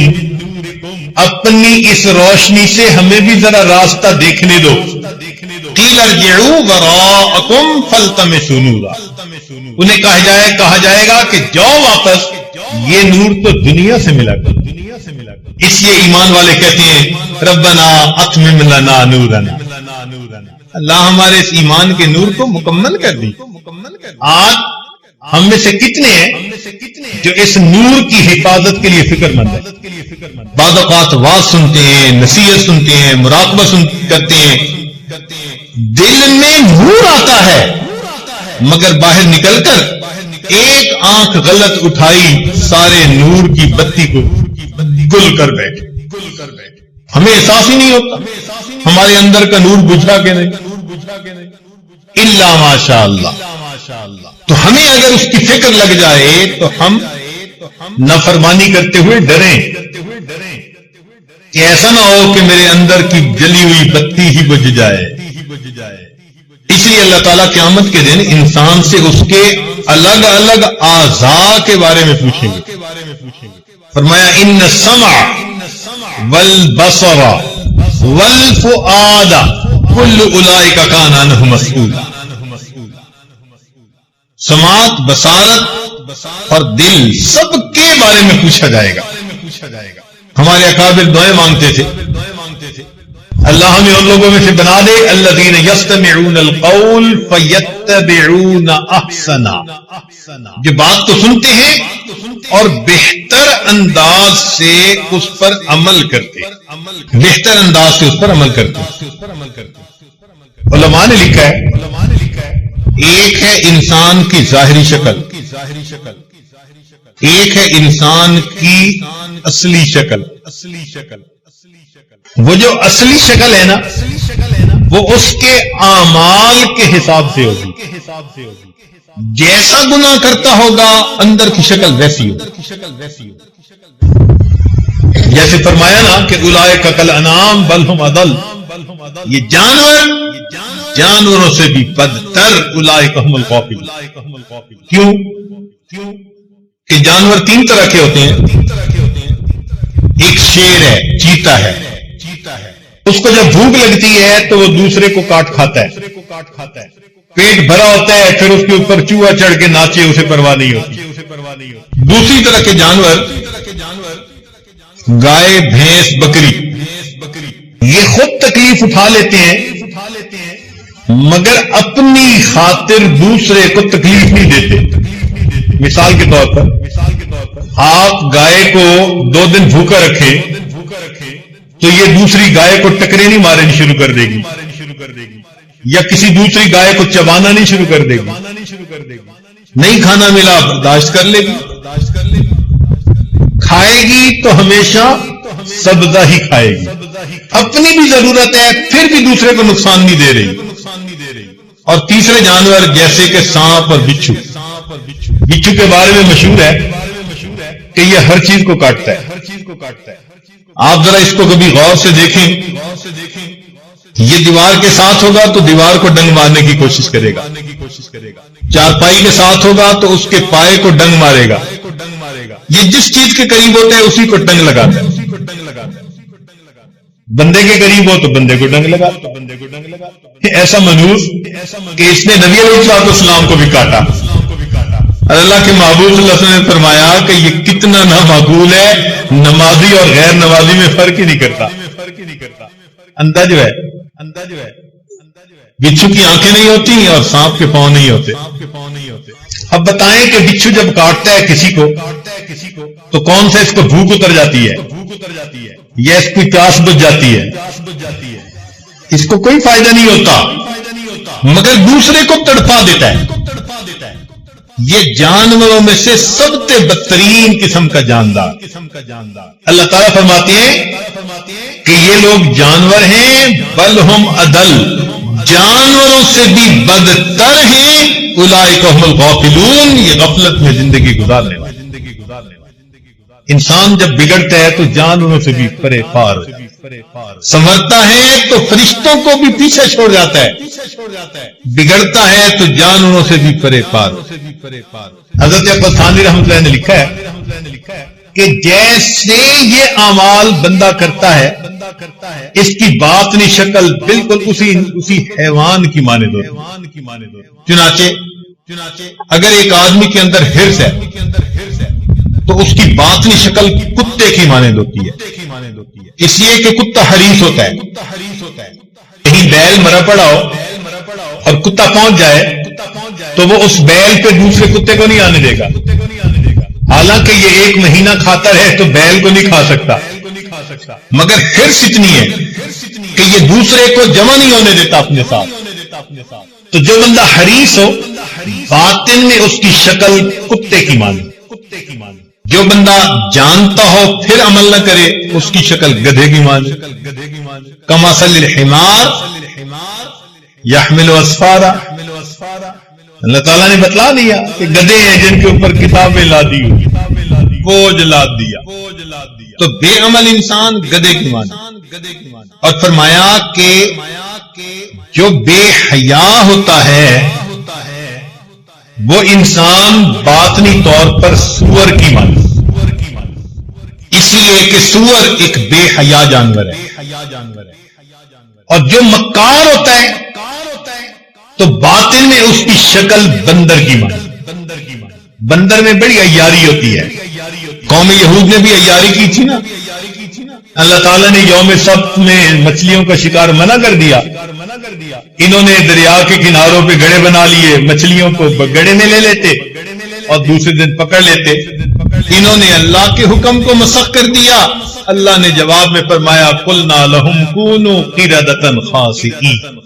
[SPEAKER 1] اپنی اس روشنی سے ہمیں بھی ذرا راستہ دیکھنے دو۔ قیل ارجعوا وراءکم فالتمسوا نورا، انہیں کہا جائے گا کہ جاؤ واپس، یہ نور تو دنیا سے ملا کر۔ اس لیے ایمان والے کہتے ہیں ربنا اتمم لنا نورنا، اللہ ہمارے اس ایمان کے نور کو مکمل کر دی۔ آج ہم میں سے کتنے ہیں جو اس نور کی حفاظت کے لیے فکر مند ہے؟ بعض اوقات واز سنتے ہیں، نصیحت سنتے ہیں، مراقبہ کرتے ہیں، دل میں نور آتا ہے مگر باہر نکل کر ایک آنکھ غلط اٹھائی سارے نور کی بتی کو گل کر بیٹھے، ہمیں احساس ہی نہیں ہوتا ہمارے اندر کا نور بجھا کے نہیں، الا ماشاء اللہ۔ تو ہمیں اگر اس کی فکر لگ جائے تو ہم نافرمانی کرتے ہوئے ڈریں کہ ایسا نہ ہو کہ میرے اندر کی جلی ہوئی بتی ہی بجھ جائے۔ اس لیے اللہ تعالیٰ قیامت کے دن انسان سے اس کے الگ الگ اعضاء کے بارے میں پوچھیں گے۔ فرمایا ان السمع والبصر والفؤاد کل اولئک کان عنہ مسئولا۔ سماعت، بصارت اور دل سب کے بارے میں پوچھا جائے گا۔ ہمارے اکابر دعائیں مانگتے تھے اللہ ہمیں ان لوگوں میں سے بنا دے الذین یستمعون القول فیتبعون احسنا، جو بات تو سنتے ہیں اور بہتر انداز سے اس پر عمل کرتے، بہتر انداز سے اس پر عمل کرتے۔ علماء نے لکھا ہے ایک ہے انسان کی ظاہری شکل، ایک ہے انسان کی اصلی شکل۔ وہ جو اصلی شکل ہے نا وہ اس کے اعمال کے حساب سے ہوگی، جیسا گناہ کرتا ہوگا اندر کی شکل ویسی ہوگی۔ جیسے فرمایا نا کہ اولئک کالانعام بل ہم اضل، یہ جانوروں سے بھی بدتر، اولئک هم الغافلون۔ کیوں کہ جانور تین طرح کے ہوتے ہیں، ایک شیر ہے، چیتا ہے، اس کو جب بھوک لگتی ہے تو وہ دوسرے کو کاٹ کھاتا ہے، پیٹ بھرا ہوتا ہے پھر اس کے اوپر چوہا چڑھ کے ناچے اسے پرواہ نہیں ہوتی۔ دوسری طرح کے جانور گائے، بھینس، بکری، یہ خود تکلیف اٹھا لیتے ہیں مگر اپنی خاطر دوسرے کو تکلیف نہیں دیتے۔ مثال کے طور پر آپ گائے کو 2 دن بھوکا رکھیں تو یہ دوسری گائے کو ٹکرے نہیں مارنی شروع کر دے گی، یا کسی دوسری گائے کو چبانا نہیں شروع کر دے گی، نہیں کھانا ملا برداشت کر لے گی، کھائے گی تو ہمیشہ سبزہ ہی کھائے گی، اپنی بھی ضرورت ہے پھر بھی دوسرے کو نقصان نہیں دے رہی۔ اور تیسرے جانور جیسے کہ سانپ اور بچھو، بچھو کے بارے میں مشہور ہے کہ یہ ہر چیز کو کاٹتا ہے۔ آپ ذرا اس کو کبھی غور سے دیکھیں، یہ دیوار کے ساتھ ہوگا تو دیوار کو ڈنگ مارنے کی کوشش کرے گا، چارپائی کے ساتھ ہوگا تو اس کے پائے کو ڈنگ مارے گا، یہ جس چیز کے قریب ہوتا ہے اسی کو ڈنگ لگاتا ہے۔ بندے کے قریب ہو تو بندے کو ڈنگ لگا، ایسا منحوس کہ اس نے نبی علیہ السلام کو بھی کاٹا۔ اللہ کے محبوب صلی اللہ علیہ وسلم نے فرمایا کہ یہ کتنا نامعقول ہے، نمازی اور غیر نمازی میں فرق ہی نہیں کرتا۔ اندھا جو ہے بچھو کی آنکھیں نہیں ہوتی اور سانپ کے پاؤں نہیں ہوتے۔ اب بتائیں کہ بچھو جب کاٹتا ہے کسی کو تو کون سے اس کو بھوک اتر جاتی ہے یا اس کی پیاس بجھ جاتی ہے؟ اس کو کوئی فائدہ نہیں ہوتا، مگر دوسرے کو تڑپا دیتا ہے۔ یہ جانوروں میں سے سب سے بدترین قسم کا جاندار۔ اللہ تعالیٰ فرماتے ہیں کہ یہ لوگ جانور ہیں، بل ہم اضل، جانوروں سے بھی بدتر ہیں، اولئک هم الغافلون، یہ غفلت میں زندگی گزارنے والے۔ انسان جب بگڑتا ہے تو جانوروں سے بھی پرے پار، سنورتا ہے تو فرشتوں کو بھی پیچھے چھوڑ جاتا ہے، بگڑتا ہے تو جانوروں سے بھی پرے پار۔ حضرت احمد ثانی رحمۃ اللہ نے لکھا ہے کہ جیسے یہ اعمال بندہ کرتا ہے اس کی باطنی شکل بالکل اسی حیوان کی مانند ہوتی۔ چنانچہ اگر ایک آدمی کے اندر حرص ہے تو اس کی باطنی شکل کتے کی مانند ہوتی ہے، اس لیے کہ کتا حریص ہوتا ہے۔ کہیں بیل مرا پڑا ہو اور کتا پہنچ جائے تو وہ اس بیل پہ دوسرے کتے کو نہیں آنے دے گا، حالانکہ یہ ایک مہینہ کھاتا رہے تو بیل کو نہیں کھا سکتا، مگر حرص اتنی ہے کہ یہ دوسرے کو جمع نہیں ہونے دیتا اپنے ساتھ۔ تو جو بندہ حریص ہو باطن میں اس کی شکل کتے کی مانند، جو بندہ جانتا ہو پھر عمل نہ کرے اس کی شکل گدھے کی مانند۔ کمثل الحمار یحمل اسفارا، اللہ تعالیٰ نے بتلا دیا کہ گدھے ہیں جن کے اوپر کتابیں لادی ہوئی، بوجھ لاد دیا، تو بے عمل انسان گدھے کی مانند۔ اور فرمایا کہ جو بے حیا ہوتا ہے وہ انسان باطنی طور پر سور کی مانند، اس لیے کہ سور ایک بے حیا جانور ہے، اور جو مکار ہوتا ہے تو باطن میں اس کی شکل بندر کی مانند۔ بندر میں بڑی عیاری ہوتی ہے، قوم یہود نے بھی عیاری کی تھی نا، اللہ تعالیٰ نے یوم سبت میں مچھلیوں کا شکار منع کر دیا، انہوں نے دریا کے کناروں پہ گڑھے بنا لیے، مچھلیوں کو گڑھے میں لے لیتے اور دوسرے دن پکڑ لیتے، انہوں نے اللہ کے حکم کو مسخ کر دیا۔ اللہ نے جواب میں فرمایا قلنا لہم کونوا قردۃ خاسئین،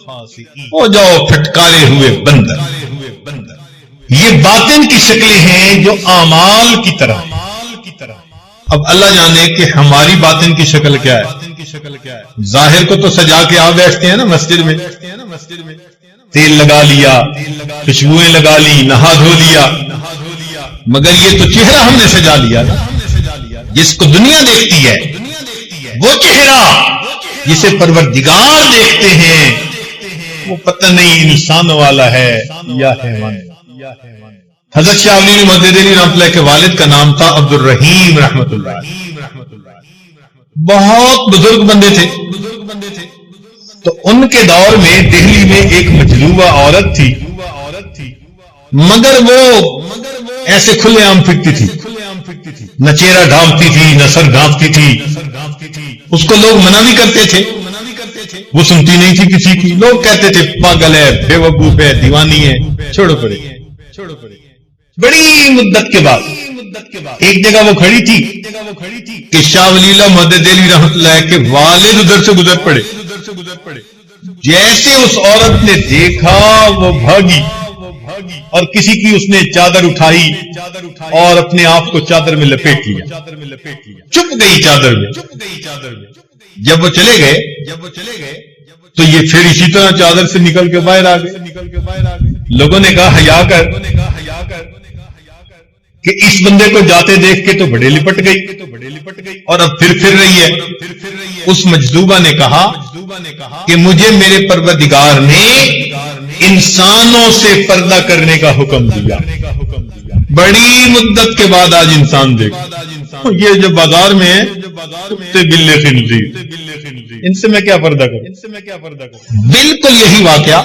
[SPEAKER 1] ہو جاؤ پھٹکارے ہوئے بندر۔ یہ باطن کی شکلیں ہیں جو اعمال کی طرح۔ اب اللہ جانے کہ ہماری باطن کی شکل کیا ہے۔ ظاہر کو تو سجا کے آ بیٹھتے ہیں نا مسجد میں، تیل لگا لیا، خوشبوئیں لگا لی، نہا دھو لیا، مگر یہ تو چہرہ ہم نے سجا لیا نا۔ جس کو دنیا دیکھتی ہے وہ چہرہ جسے پروردگار دیکھتے ہیں وہ پتہ نہیں انسان والا ہے یا حیوان۔ حضرت شاہ ولی مدد علی رحمۃ اللہ کے والد کا نام تھا عبد الرحیم رحمۃ اللہ، بہت بزرگ بندے تھے۔ تو ان کے دور میں دہلی میں ایک مجلوبہ عورت تھی، مگر وہ ایسے کھلے عام پھرتی تھی، نہ چہرہ ڈھانپتی تھی نہ سر ڈھانپتی تھی، اس کو لوگ منع بھی کرتے تھے، وہ سنتی نہیں تھی کسی کی، لوگ کہتے تھے پاگل ہے، بے وقوف ہے، دیوانی ہے، چھوڑو پڑے۔ بڑی مدت کے بعد ایک جگہ وہ کھڑی تھی کہ شاہ ولی اللہ محدث دہلوی رحمۃ اللہ کے والد ادھر سے گزر پڑے. جیسے اس عورت نے دیکھا وہ بھاگی اور کسی کی اس نے چادر اٹھائی اور اپنے آپ کو چادر میں لپیٹ لیا, چھپ گئی چادر میں. جب وہ چلے گئے تو یہ پھر اسی طرح چادر سے نکل کے باہر آ گئے. لوگوں نے کہا حیا کر, کہ اس بندے کو جاتے دیکھ کے تو بڑے لپٹ گئی اور اب پھر رہی ہے. اس مجذوبہ نے کہا کہ مجھے میرے پروردگار نے انسانوں سے پردہ کرنے کا حکم دیا. بڑی مدت کے بعد آج انسان دیکھ یہ جو بازار میں ہے کتے بلے خنزیر, ان سے میں کیا پردہ کروں. بالکل یہی واقعہ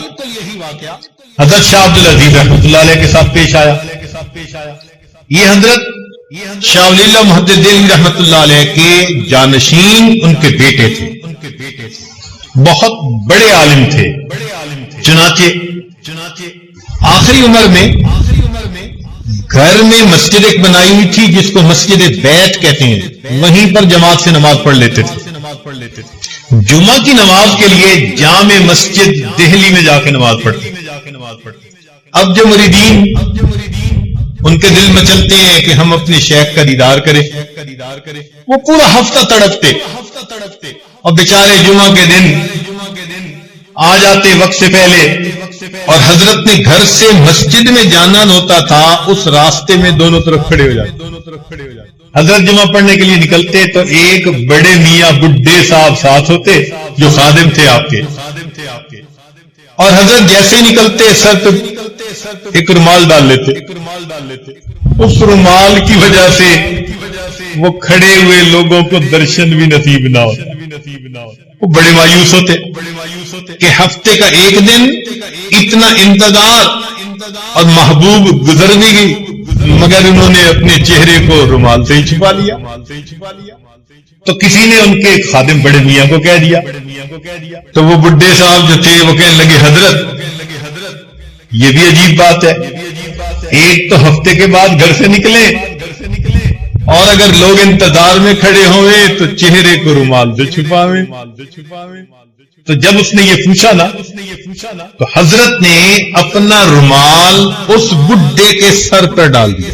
[SPEAKER 1] حضرت شاہ عبد العزیز رحمۃ اللہ علیہ کے ساتھ پیش آیا. یہ حضرت شاہ ولی اللہ محدث دہلوی رحمۃ اللہ علیہ کے جانشین ان کے بیٹے تھے, بہت بڑے عالم تھے. چنانچہ آخری عمر میں گھر میں مسجد ایک بنائی ہوئی تھی جس کو مسجد بیت کہتے ہیں, وہیں پر جماعت سے نماز پڑھ لیتے تھے. جمعہ کی نماز کے لیے جامع مسجد دہلی میں جا کے نماز پڑھتے. اب جو مریدین ان کے دل میں چلتے ہیں کہ ہم اپنے شیخ کا دیدار کریں, وہ پورا ہفتہ تڑپتے اور بیچارے جمعہ کے دن آ جاتے وقت سے پہلے, اور حضرت نے گھر سے مسجد میں جانا ہوتا تھا اس راستے میں دونوں طرف کھڑے ہو جاتے. حضرت جمعہ پڑھنے کے لیے نکلتے تو ایک بڑے میاں بڈھے صاحب ساتھ ہوتے جو خادم تھے آپ کے, اور حضرت جیسے نکلتے سر پہ ایک رومال ڈال لیتے. اس رومال کی وجہ سے وہ کھڑے ہوئے لوگوں کو درشن بھی نصیب نہ ہوتا. وہ بڑے مایوس ہوتے کہ ہفتے کا ایک دن اتنا انتظار اور محبوب گزر بھی گئی, مگر انہوں نے اپنے چہرے کو رومال سے ہی چھپا لیا. تو کسی نے ان کے خادم بڑے میاں کو کہہ دیا, تو وہ بڈھے صاحب جو تھے وہ کہنے لگے حضرت یہ بھی عجیب بات ہے, ایک تو ہفتے کے بعد گھر سے نکلے اور اگر لوگ انتظار میں کھڑے ہوئے تو چہرے کو رومال سے چھپاویں. تو جب اس نے یہ پوچھا نا تو حضرت نے اپنا رومال اس بڈھے کے سر پر ڈال دیا.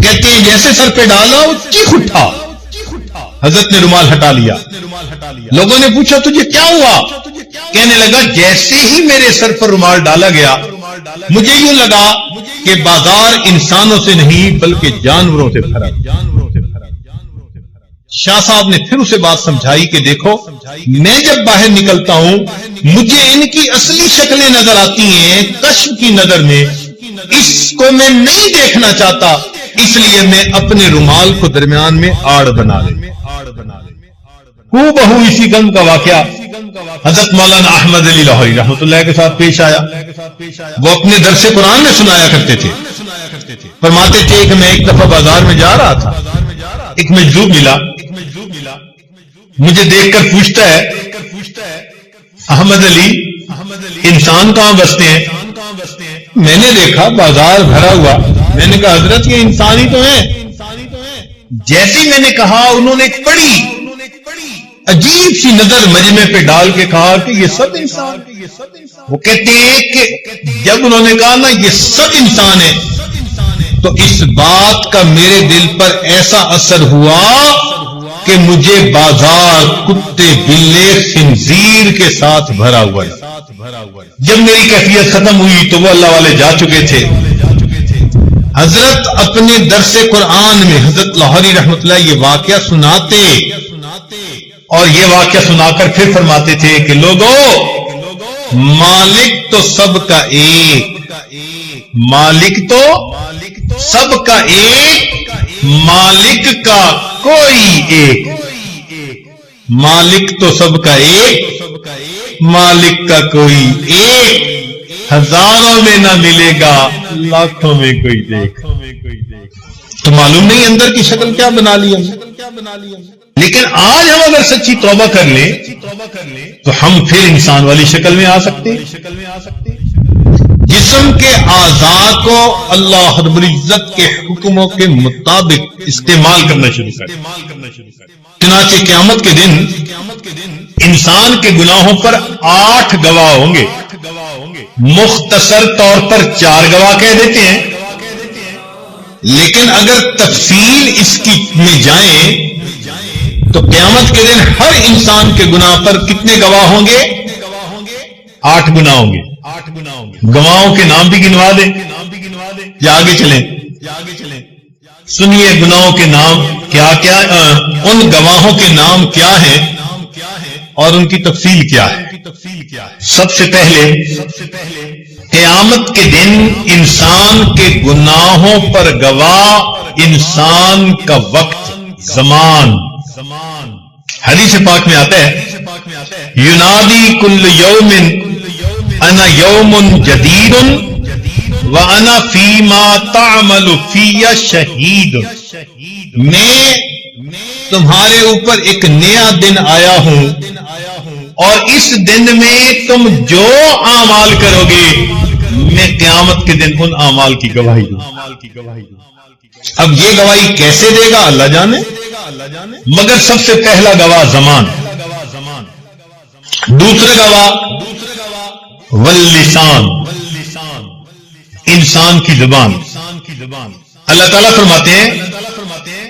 [SPEAKER 1] کہتے ہیں جیسے سر پہ ڈالا وہ چیخ اٹھا. حضرت نے رومال ہٹا لیا. لوگوں نے پوچھا تجھے کیا ہوا؟ کہنے لگا جیسے ہی میرے سر پر رومال ڈالا گیا مجھے یوں لگا کہ بازار انسانوں سے نہیں بلکہ جانوروں سے بھرا. شاہ صاحب نے پھر اسے بات سمجھائی کہ دیکھو میں جب باہر نکلتا ہوں مجھے ان کی اصلی شکلیں نظر آتی ہیں کشف کی نظر میں, اس کو میں نہیں دیکھنا چاہتا, اس لیے میں اپنے رومال کو درمیان میں آڑ بنا لے. ہو بہو اسی گن کا واقعہ حضرت مولانا احمد علی لاہوری رحمۃ اللہ کے ساتھ پیش آیا. وہ اپنے درس قرآن میں سنایا کرتے تھے. فرماتے تھے کہ میں ایک دفعہ بازار میں جا رہا تھا, ایک مجذوب ملا, مجھے دیکھ کر پوچھتا ہے احمد علی انسان کہاں بستے ہیں؟ میں نے دیکھا بازار بھرا ہوا. میں نے کہا حضرت یہ انسان ہی تو ہیں. جیسے میں نے کہا انہوں نے ایک بڑی عجیب سی نظر مجمع پہ ڈال کے کہا کہ یہ سب انسان. وہ کہتے ہیں کہ جب انہوں نے کہا نا یہ سب انسان ہیں تو اس بات کا میرے دل پر ایسا اثر ہوا کہ مجھے بازار کتے بلے خنزیر کے ساتھ بھرا ہوا ہے. جب میری کیفیت ختم ہوئی تو وہ اللہ والے جا چکے تھے. حضرت اپنے درس قرآن میں حضرت لاہوری رحمۃ اللہ یہ واقعہ سناتے اور یہ واقعہ سنا کر پھر فرماتے تھے کہ لوگوں مالک تو سب کا ایک, مالک تو سب کا ایک, مالک کا کوئی ایک. مالک تو سب کا ایک, مالک کا کوئی ایک. ہزاروں میں نہ ملے گا لاکھوں میں کوئی دیکھ. تو معلوم نہیں اندر کی شکل کیا بنا لی ہم. لیکن آج ہم اگر سچی توبہ کر لیں تو ہم پھر انسان والی شکل میں آ سکتے. جسم کے اعضاء کو اللہ رب العزت کے حکموں کے مطابق استعمال کرنا شروع کر. چنانچہ قیامت کے دن انسان کے گناہوں پر 8 گواہ ہوں گے. مختصر طور پر 4 گواہ کہہ دیتے ہیں، لیکن اگر تفصیل اس کی میں جائیں تو قیامت کے دن ہر انسان کے گناہ پر کتنے گواہ ہوں گے؟ 8 گناہ ہوں گے. گواہوں کے نام بھی گنوا دیں یا آگے چلیں؟ سنیے گناہوں کے نام کیا کیا، ان گواہوں کے نام کیا ہیں اور ان کی تفصیل کیا ہے. سب سے پہلے قیامت کے دن انسان کے گناہوں پر گواہ انسان کا وقت، زمان. حدیث پاک میں آتا ہے ینادی کل یوم انا یوم جدید وانا فیما تعمل فی شہید. میں تمہارے اوپر ایک نیا دن آیا ہوں اور اس دن میں تم جو اعمال کرو گے میں قیامت کے دن ان اعمال کی گواہی دوں. اب یہ گواہی کیسے دے گا اللہ جانے، مگر سب سے پہلا گواہ زمان، دوسرا گواہ واللسان، انسان کی زبان. اللہ تعالیٰ فرماتے ہیں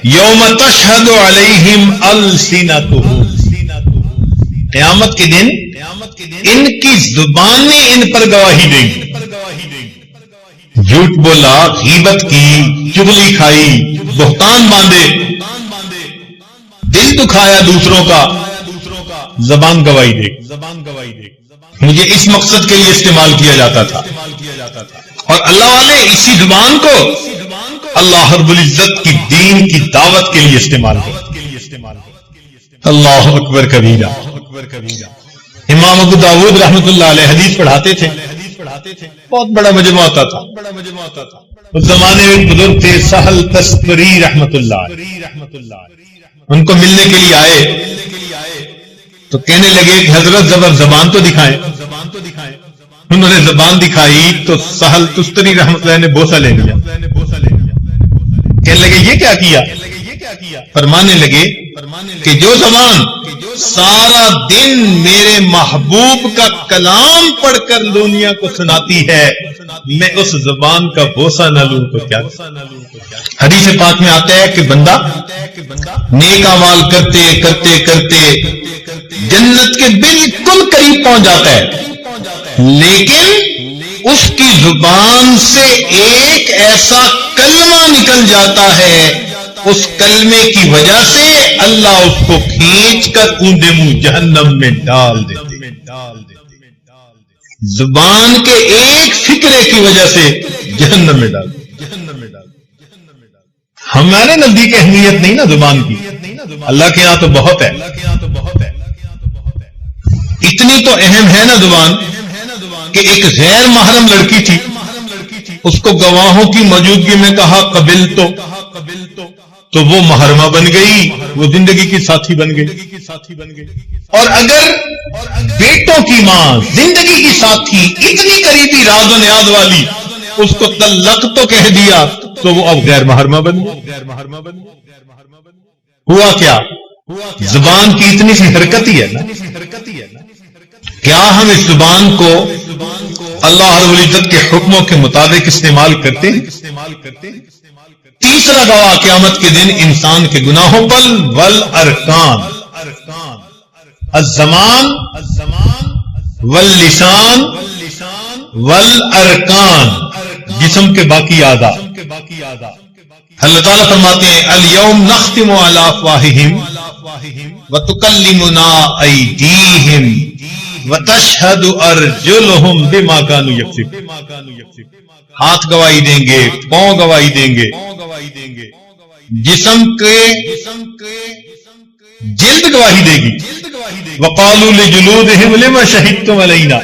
[SPEAKER 1] یوم تشہد علیہم السنتہم، قیامت کے دن ان کی زبانیں ان پر گواہی دیں گی. جھوٹ بولا، غیبت کی، چغلی کھائی، بہتان باندھے، دل دکھایا دوسروں کا، زبان گواہی دے. مجھے اس مقصد کے لیے استعمال کیا جاتا تھا اور اللہ والے اسی زبان کو اللہ رب العزت کی دین کی دعوت کے لیے استعمال کرتے. اللہ اکبر کبیرہ. امام ابو داؤد رحمۃ اللہ علیہ حدیث پڑھاتے تھے، بہت بڑا مجمع ہوتا تھا. اس زمانے میں ایک بزرگ تھے سہل تستری رحمۃ اللہ، ان کو ملنے کے لیے آئے تو کہنے لگے کہ حضرت زبر زبان تو دکھائیں. انہوں نے زبان دکھائی تو سہل تستری رحمۃ اللہ نے بوسہ لے لیا. کہنے لگے یہ کیا کیا؟ فرمانے لگے کہ جو زبان سارا دن میرے محبوب کا کلام پڑھ کر دنیا کو سناتی ہے، میں اس زبان کا بوسہ نہ لوں تو کیا. حدیث پاک میں آتا ہے کہ بندہ نیک اعمال کرتے کرتے کرتے جنت کے بالکل قریب پہنچ جاتا ہے، لیکن اس کی زبان سے ایک ایسا کلمہ نکل جاتا ہے، اس کلمے کی وجہ سے اللہ اس کو کھینچ کر اونڈے منہ جہنم میں ڈال دیتے. زبان کے ایک فکرے کی وجہ سے جہنم میں ڈال. ہمارے نزدیک اہمیت نہیں نا زبان کی، اللہ کے یہاں تو بہت ہے. اتنی تو اہم ہے نا زبان کہ ایک غیر محرم لڑکی تھی، اس کو گواہوں کی موجودگی میں کہا قبل تو وہ محرمہ بن گئی، وہ زندگی کی ساتھی بن گئی. اور اگر بیٹوں کی ماں زندگی کی ساتھی اتنی قریبی راز و نیاز والی اس کو طلق تو کہہ دیا تو وہ اب غیر محرمہ بن گئی. ہوا کیا؟ زبان کی اتنی سی حرکت ہی ہے نا. کیا ہم اس زبان کو اللہ رب العزت کے حکموں کے مطابق استعمال کرتے ہیں؟ تیسرا گواہ قیامت کے دن انسان کے گناہوں پر والارکان، الزمان واللسان والارکان، جسم کے باقی اعضاء. اللہ تعالیٰ فرماتے ہیں الیوم نختم علی افواہہم وتکلمنا ایدیہم وتشہد ارجلہم بما کانوا یکسبون. ہاتھ گواہی دیں گے، پاؤں گواہی دیں گے، جسم کے جلد گواہی دے گی. وقالوا لجلودہم لما شہدتم علینا،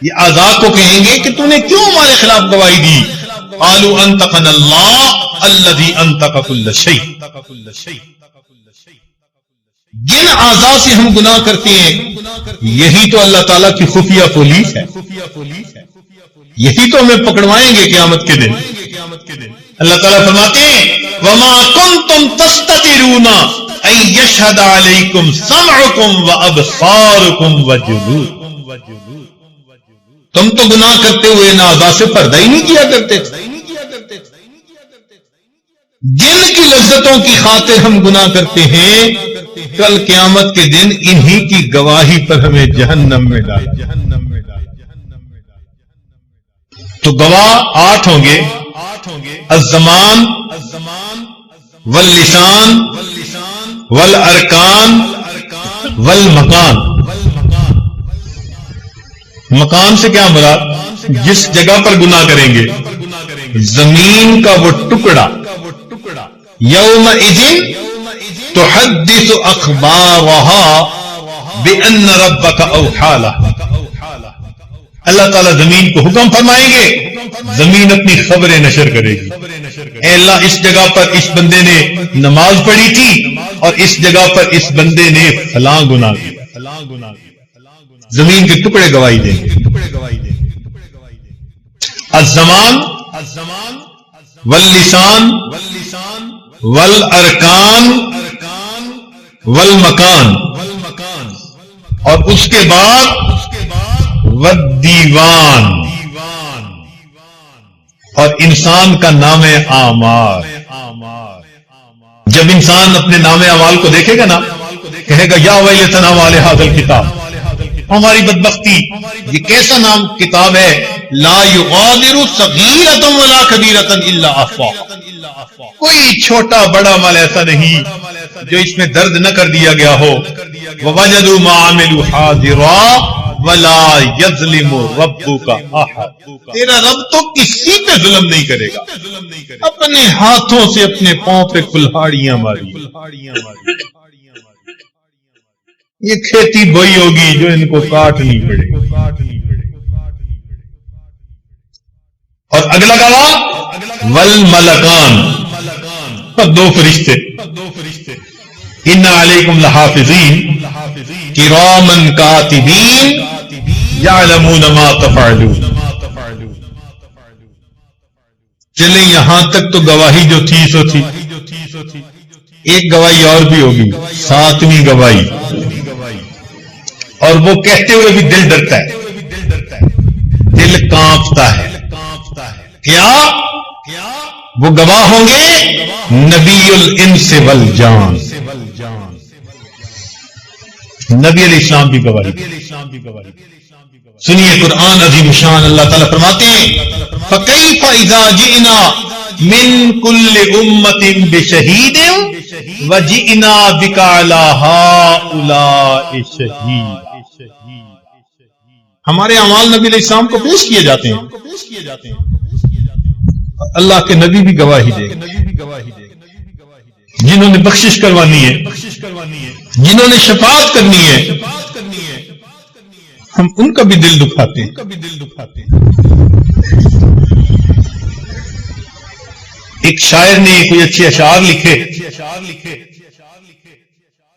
[SPEAKER 1] یہ اعضاء کو کہیں گے کہ تم نے کیوں ہمارے خلاف گواہی دی. قالوا انطقنا اللہ الذی انطق کل شیء. جن اعضاء سے ہم گناہ کرتے ہیں یہی تو اللہ تعالیٰ کی خفیہ پولیس ہے. یہی تو ہمیں پکڑوائیں گے قیامت کے دن. اللہ تعالیٰ فرماتے ہیں وَمَا كُنْتُمْ تَسْتَتِرُونَ أَن يَشْهَدَ عَلَيْكُمْ سَمْعُكُمْ وَأَبْصَارُكُمْ وَجُلُودُكُمْ. تم تو گناہ کرتے ہوئے نازا سے پردہ ہی نہیں کیا کرتے تھے. جن کی لذتوں کی خاطر ہم گناہ کرتے ہیں کل قیامت کے دن انہی کی گواہی پر ہمیں جہنم میں ڈالا. تو گواہ 8 ہوں گے الزمان واللسان والارکان والمکان. مکان سے کیا مراد؟ جس جگہ پر گناہ کریں گے. زمین کا وہ ٹکڑا یومئذ تحدث اخبارها بان ربک اوحی لها. اللہ تعالیٰ زمین کو حکم فرمائیں گے, زمین اپنی خبریں نشر کرے گی. اے اللہ اس جگہ پر اس بندے نے نماز پڑھی تھی اور اس جگہ پر اس بندے نے فلاں گناہ کیا. زمین کے ٹکڑے گواہی دیں گے. الزمان واللسان والارکان والمکان, اور اس کے بعد والدیوان, اور انسان کا نام اعمال. جب انسان اپنے نام اعمال کو دیکھے گا نا, کہے گا یا ویلتنا مال ھذا الکتاب, ہماری بدبختی, یہ کیسا نام کتاب ہے, لا یغادر صغیرۃ ولا کبیرۃ الا احصاها. کوئی چھوٹا بڑا مال ایسا نہیں جو اس میں درد نہ کر دیا گیا ہو. ووجدوا ما عملوا حاضرا ولا یظلم ربک احد. تیرا رب تو کسی پہ ظلم نہیں کرے گا. اپنے ہاتھوں سے اپنے پاؤں پہ کلہاڑیاں ماری. یہ کھیتی بوئی ہوگی جو ان کو کاٹنی پڑے گی. اور اگلا گواہ والملکان, 2 فرشتے. ان علیکم لحافظین کراماً کاتبین یعلمون ما تفعلون. چلیں یہاں تک تو گواہی جو تھی سو تھی. ایک گواہی اور بھی ہوگی, 7ویں گواہی, اور وہ کہتے ہوئے بھی دل ڈرتا ہے, دل کانپتا ہے. کیا وہ گواہ ہوں گے نبی الانس والجان. نبی علیہ السلام کی گواہی. سنیے قرآن عظیم شان, اللہ تعالیٰ فرماتے ہیں فَكَيْفَ إِذَا جِئْنَا مِن كُلِّ أُمَّةٍ بِشَهِيدٍ وَجِئْنَا بِكَ عَلَى هَؤُلَاءِ شَهِيدًا. ہمارے اعمال نبی علیہ السلام کو پیش کیے جاتے ہیں. اللہ کے نبی بھی گواہی دے, جنہوں نے بخشش کروانی ہے, جنہوں نے شفاعت کرنی ہے, ہم ان کا بھی دل دکھاتے ہیں. ایک شاعر نے کوئی اچھے اشعار لکھے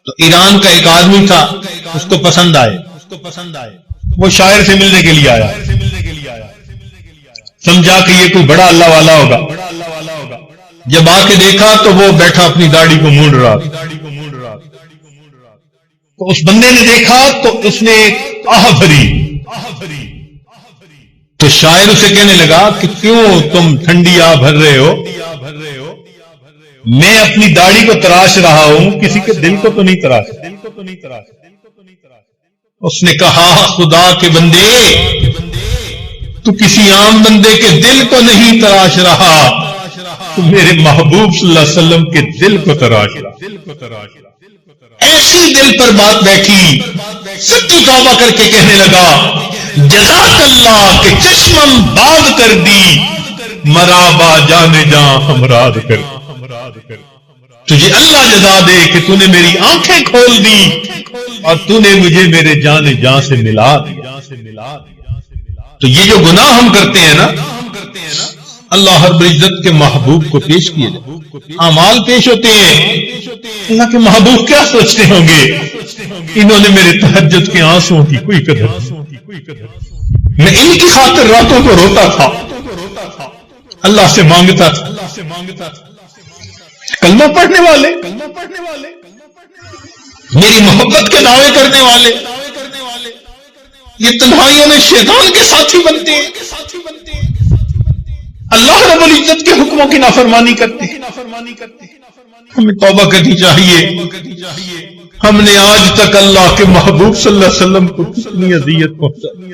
[SPEAKER 1] تو ایران کا ایک آدمی تھا, اس کو پسند آئے. وہ شاعر سے ملنے کے لیے آیا, سمجھا کہ یہ کوئی بڑا اللہ والا ہوگا. جب آ کے دیکھا تو وہ بیٹھا اپنی داڑھی کو مونڈ رہا. تو اس بندے نے دیکھا تو اس نے ایک آہ بھری. تو شاعر اسے کہنے لگا کہ کیوں تم ٹھنڈی آہ بھر رہے ہو, میں اپنی داڑھی کو تراش رہا ہوں, کسی کے دل کو تو نہیں تراش. اس نے کہا خدا کے بندے, تو کسی عام بندے کے دل کو نہیں تراش رہا, تو میرے محبوب صلی اللہ علیہ وسلم کے دل کو تراش رہا. ایسی دل پر بات بیٹھی, سچی توبہ کر کے کہنے لگا جزاک اللہ کہ چشمم باد کر دی, مرابا جانے جاں ہمراد کر. تجھے اللہ جزا دے کہ تو نے میری آنکھیں کھول دی اور تو نے مجھے میرے جان جاں سے ملا دیا. تو یہ جو گناہ ہم کرتے ہیں نا, اللہ رب العزت کے محبوب کو پیش کیے جائے, اعمال پیش ہوتے ہیں. اللہ کے محبوب کیا سوچتے ہوں گے, انہوں نے میرے تہجد کے آنسوؤں کی کوئی قدر نہیں. میں ان کی خاطر راتوں کو روتا تھا، اللہ سے مانگتا تھا۔ کلمہ پڑھنے والے، میری محبت کے دعوے کرنے والے، یہ تنہائیوں میں شیطان کے ساتھی بنتے ہیں، اللہ رب العزت کے حکموں کی نافرمانی کرتے ہیں۔ ہمیں توبہ کرنی چاہیے۔ ہم نے آج تک اللہ کے محبوب صلی اللہ علیہ وسلم کو کتنی اذیت پہنچائی۔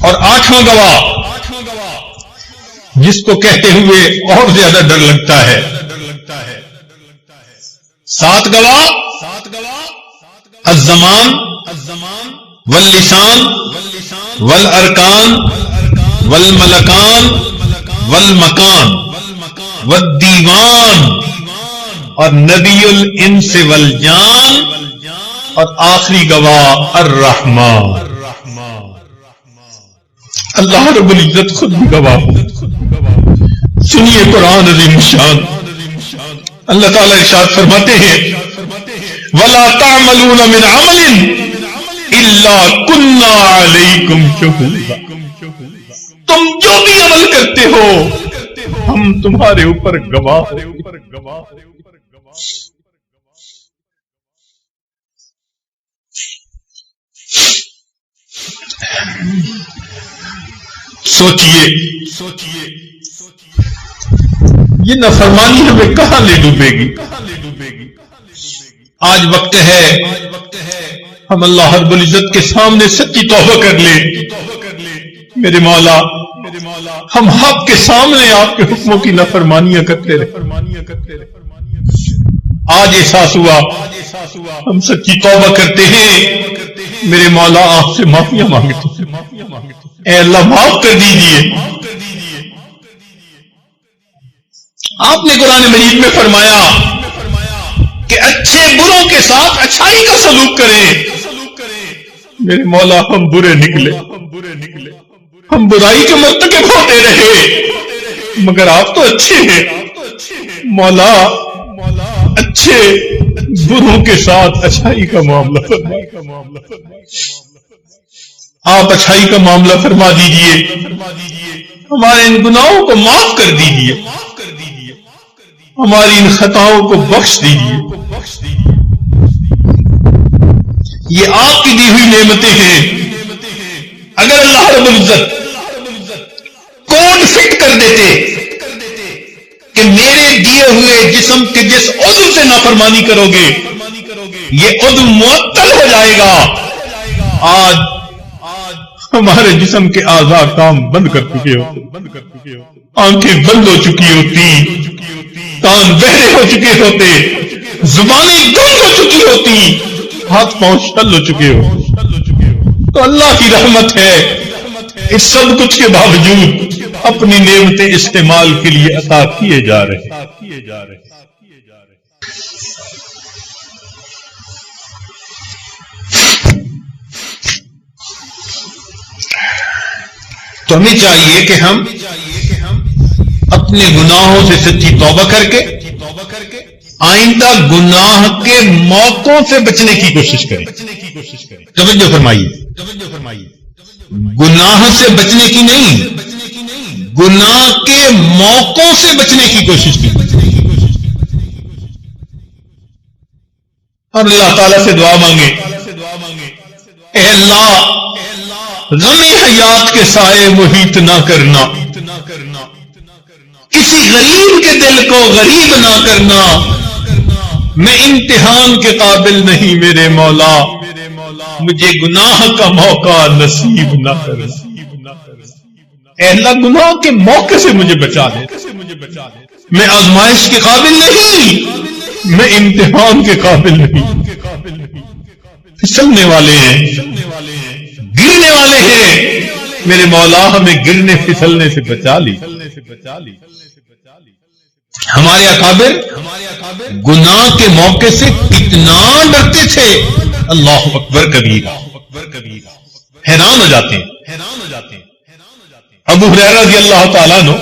[SPEAKER 1] اور آٹھواں گواہ جس کو کہتے ہوئے اور زیادہ ڈر لگتا ہے، سات گواہ، الزمان واللسان والارکان والملکان والمکان والدیوان اور نبی الانس والجان، اور آخری گواہ الرحمن۔ اللہ رب العزت خود بھی گواہ۔ سنیے قرآن عظیم شان، اللہ تعالیٰ ارشاد فرماتے ہیں وَلَا تَعْمَلُونَ مِنْ عَمَلٍ إِلَّا كُنَّا عَلَيْكُمْ شُهُودًا۔ تم جو بھی عمل کرتے ہو ہم تمہارے اوپر گواہ ہیں۔ سوچئے یہ نافرمانی ہمیں کہاں لے ڈوبے گی؟ آج وقت ہے ہم اللہ رب العزت کے سامنے سچی توبہ کر لیں۔ میرے مولا، ہم آپ کے سامنے آپ کے حکموں کی نافرمانیاں کرتے رہے، آج احساس ہوا ہم سچی توبہ کرتے ہیں۔ میرے مولا آپ سے معافیاں مانگتے ہیں، اے اللہ معاف کر دیجئے۔ آپ نے قرآن مجید میں فرمایا کہ اچھے بروں کے ساتھ اچھائی کا سلوک کریں۔ میرے مولا ہم برے نکلے، ہم برائی کے مرتکب ہوتے رہے، مگر آپ تو اچھے ہیں۔ مولا اچھے بروں کے ساتھ اچھائی کا معاملہ فرمائے، آپ اچھائی کا معاملہ فرما دیجئے، ہمارے ان گناہوں کو معاف کر دیجئے، ہماری ان خطاؤں کو بخش دیجئے۔ یہ آپ کی دی ہوئی نعمتیں ہیں۔ اگر اللہ رب العزت کوڈ فٹ کر دیتے کہ میرے دیے ہوئے جسم کے جس عضو سے نافرمانی کرو گے یہ عضو معطل ہو جائے گا، آج ہمارے جسم کے اعضاء کام بند کر چکے ہوتے، آنکھیں بند ہو چکی ہوتی، کان بہرے ہو چکے ہوتے، زبانیں گنگ ہو چکی ہوتی، ہاتھ پاؤں شل ہو چکے ہو۔ تو اللہ کی رحمت ہے، اس سب کچھ کے باوجود اپنی نعمتیں استعمال کے لیے عطا کیے جا رہے۔ تو ہمیں چاہیے کہ ہم اپنے گناہوں سے سچی توبہ کر کے آئندہ گناہ کے موقعوں سے بچنے کی کوشش کریں۔ توجہ فرمائیے، گناہ سے بچنے کی نہیں، گناہ کے موقعوں سے بچنے کی کوشش کی۔ اور اللہ تعالیٰ سے دعا مانگے، اے اللہ غم حیات کے سائے محیط نہ کرنا، کسی غریب کے دل کو غریب نہ کرنا، میں امتحان کے قابل نہیں میرے مولا، مجھے گناہ کا موقع نصیب نہ کرنا۔ اے اللہ گناہ کے موقع سے مجھے بچا دے، میں آزمائش کے قابل نہیں، میں امتحان کے قابل نہیں۔ پھسلنے والے ہیں، گرنے والے ہیں، میرے مولا ہمیں گرنے پھسلنے سے بچا لی۔ ہمارے اکابر گناہ کے موقع سے کتنا ڈرتے تھے، اللہ اکبر کبیرہ، حیران ہو جاتے ہیں۔ ابو ہریرہ رضی اللہ تعالیٰ عنہ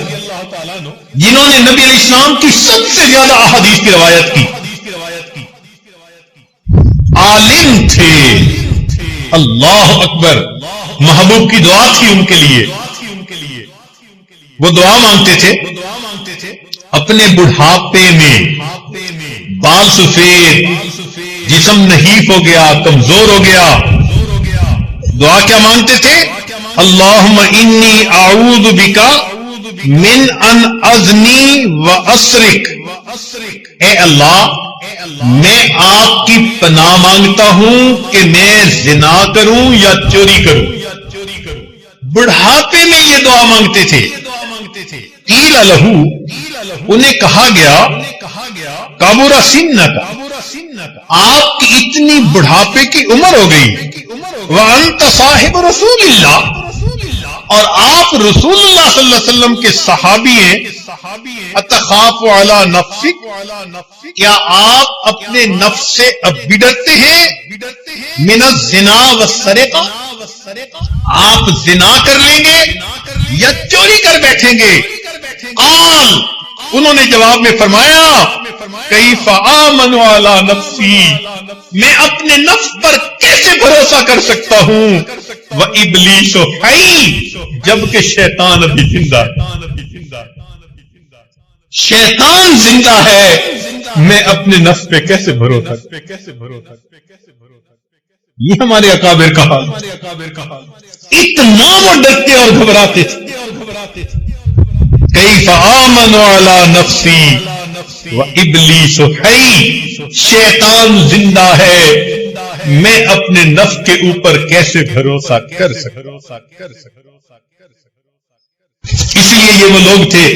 [SPEAKER 1] جنہوں نے نبی علیہ السلام کی سب سے زیادہ احادیث کی روایت کی، عالم تھے، اللہ اکبر، محبوب کی دعا تھی ان کے لیے. وہ دعا مانگتے تھے اپنے بڑھاپے میں بال سفید، جسم نحیف ہو گیا، کمزور ہو گیا. دعا کیا مانگتے تھے؟ اللہم انی اعوذ بک من ان ازنی و اسرک. اے اللہ، میں آپ کی پناہ مانگتا ہوں کہ میں زنا کروں یا چوری کروں. بڑھاپے میں یہ دعا مانگتے تھے. قیل لہو، انہیں کہا گیا کبر سنک، آپ کی اتنی بڑھاپے کی عمر ہو گئی، وانت صاحب رسول اللہ، اور آپ رسول اللہ صلی اللہ علیہ وسلم کے صحابی ہیں. اتخاف علی نفسک، کیا آپ اپنے نفس سے اب بھی ڈرتے ہیں؟ من الزنا والسرقہ، آپ زنا کر لیں گے یا چوری کر بیٹھیں گے؟ قال، انہوں نے جواب میں فرمایا کیف آمن علی نفسی، میں اپنے نفس پر کیسے بھروسہ کر سکتا ہوں؟ وابلیس حی، جبکہ شیطان ابھی زندہ ہے. شیطان زندہ ہے، میں اپنے نفس پہ کیسے بھروسہ کروں؟ یہ ہمارے اکابر کا حال. اتنا وہ ڈرتے اور گھبراتے تھے. کیف آمن علی نفسی وابلیس حی، شیطان زندہ ہے، میں اپنے نفس کے اوپر کیسے بھروسہ کر سکتا. اسی لیے یہ وہ لوگ تھے